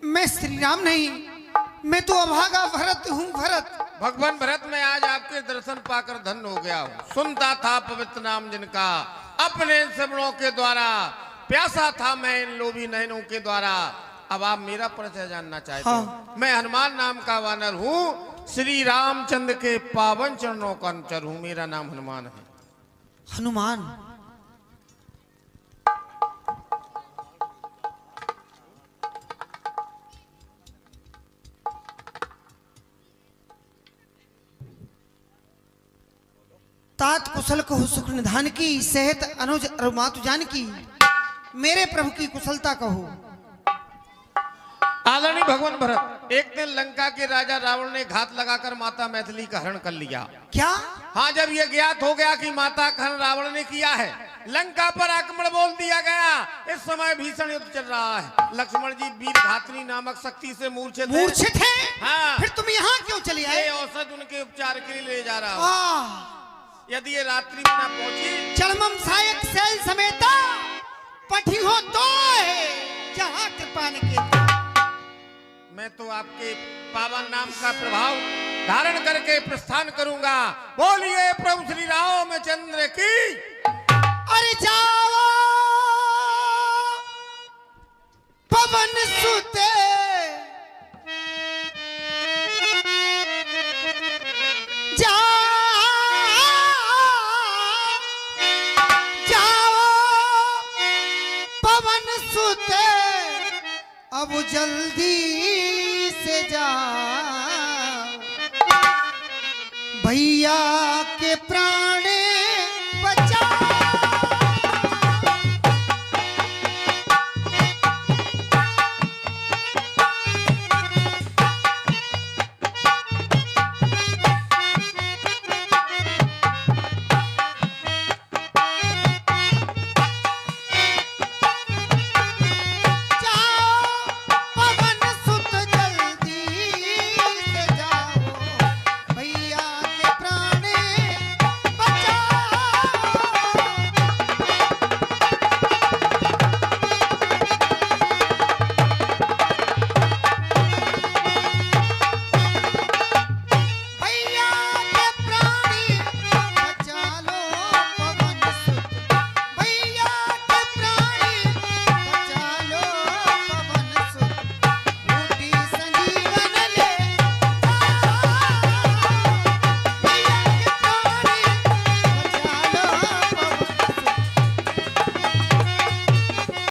मैं श्री राम नहीं, मैं तो अभागा भरत हूँ। भरत, भगवान भरत, मैं आज आपके दर्शन पाकर धन्य हो गया हूँ। सुनता था पवित्र नाम जिनका अपने श्रवणों के द्वारा, प्यासा था मैं इन लोभी नयनों के द्वारा। अब आप मेरा परिचय जानना चाहते हो? मैं हनुमान नाम का वानर हूँ, श्री रामचंद्र के पावन चरणों का अनुचर हूँ। मेरा नाम हनुमान है। हनुमान? तात कुशल को सुख निधान की, सेहत अनुज और मातु जान की। मेरे प्रभु की कुशलता कहो। आदरणीय भगवान भरत, एक दिन लंका के राजा रावण ने घात लगाकर माता मैथिली का हरण कर लिया। क्या? हाँ, जब यह ज्ञात हो गया कि माता का हरण रावण ने किया है, लंका पर आक्रमण बोल दिया गया। इस समय भीषण युद्ध चल रहा है। लक्ष्मण जी वीर घातनी नामक शक्ति से मूर्छित हैं। हाँ। फिर तुम यहाँ क्यों चले आए? ये औषध उनके उपचार के लिए ले जा रहा हूँ। यदि ये रात्रि में ना पहुंची, चलमम सायक सैल समेता पठी हो तो है जहाँ कृपा न की। मैं तो आपके पावन नाम का प्रभाव धारण करके प्रस्थान करूंगा। बोलिए प्रभु श्री रामचंद्र की। अरे जाओ पवन सुते, अब जल्दी से जाओ, भैया के प्राण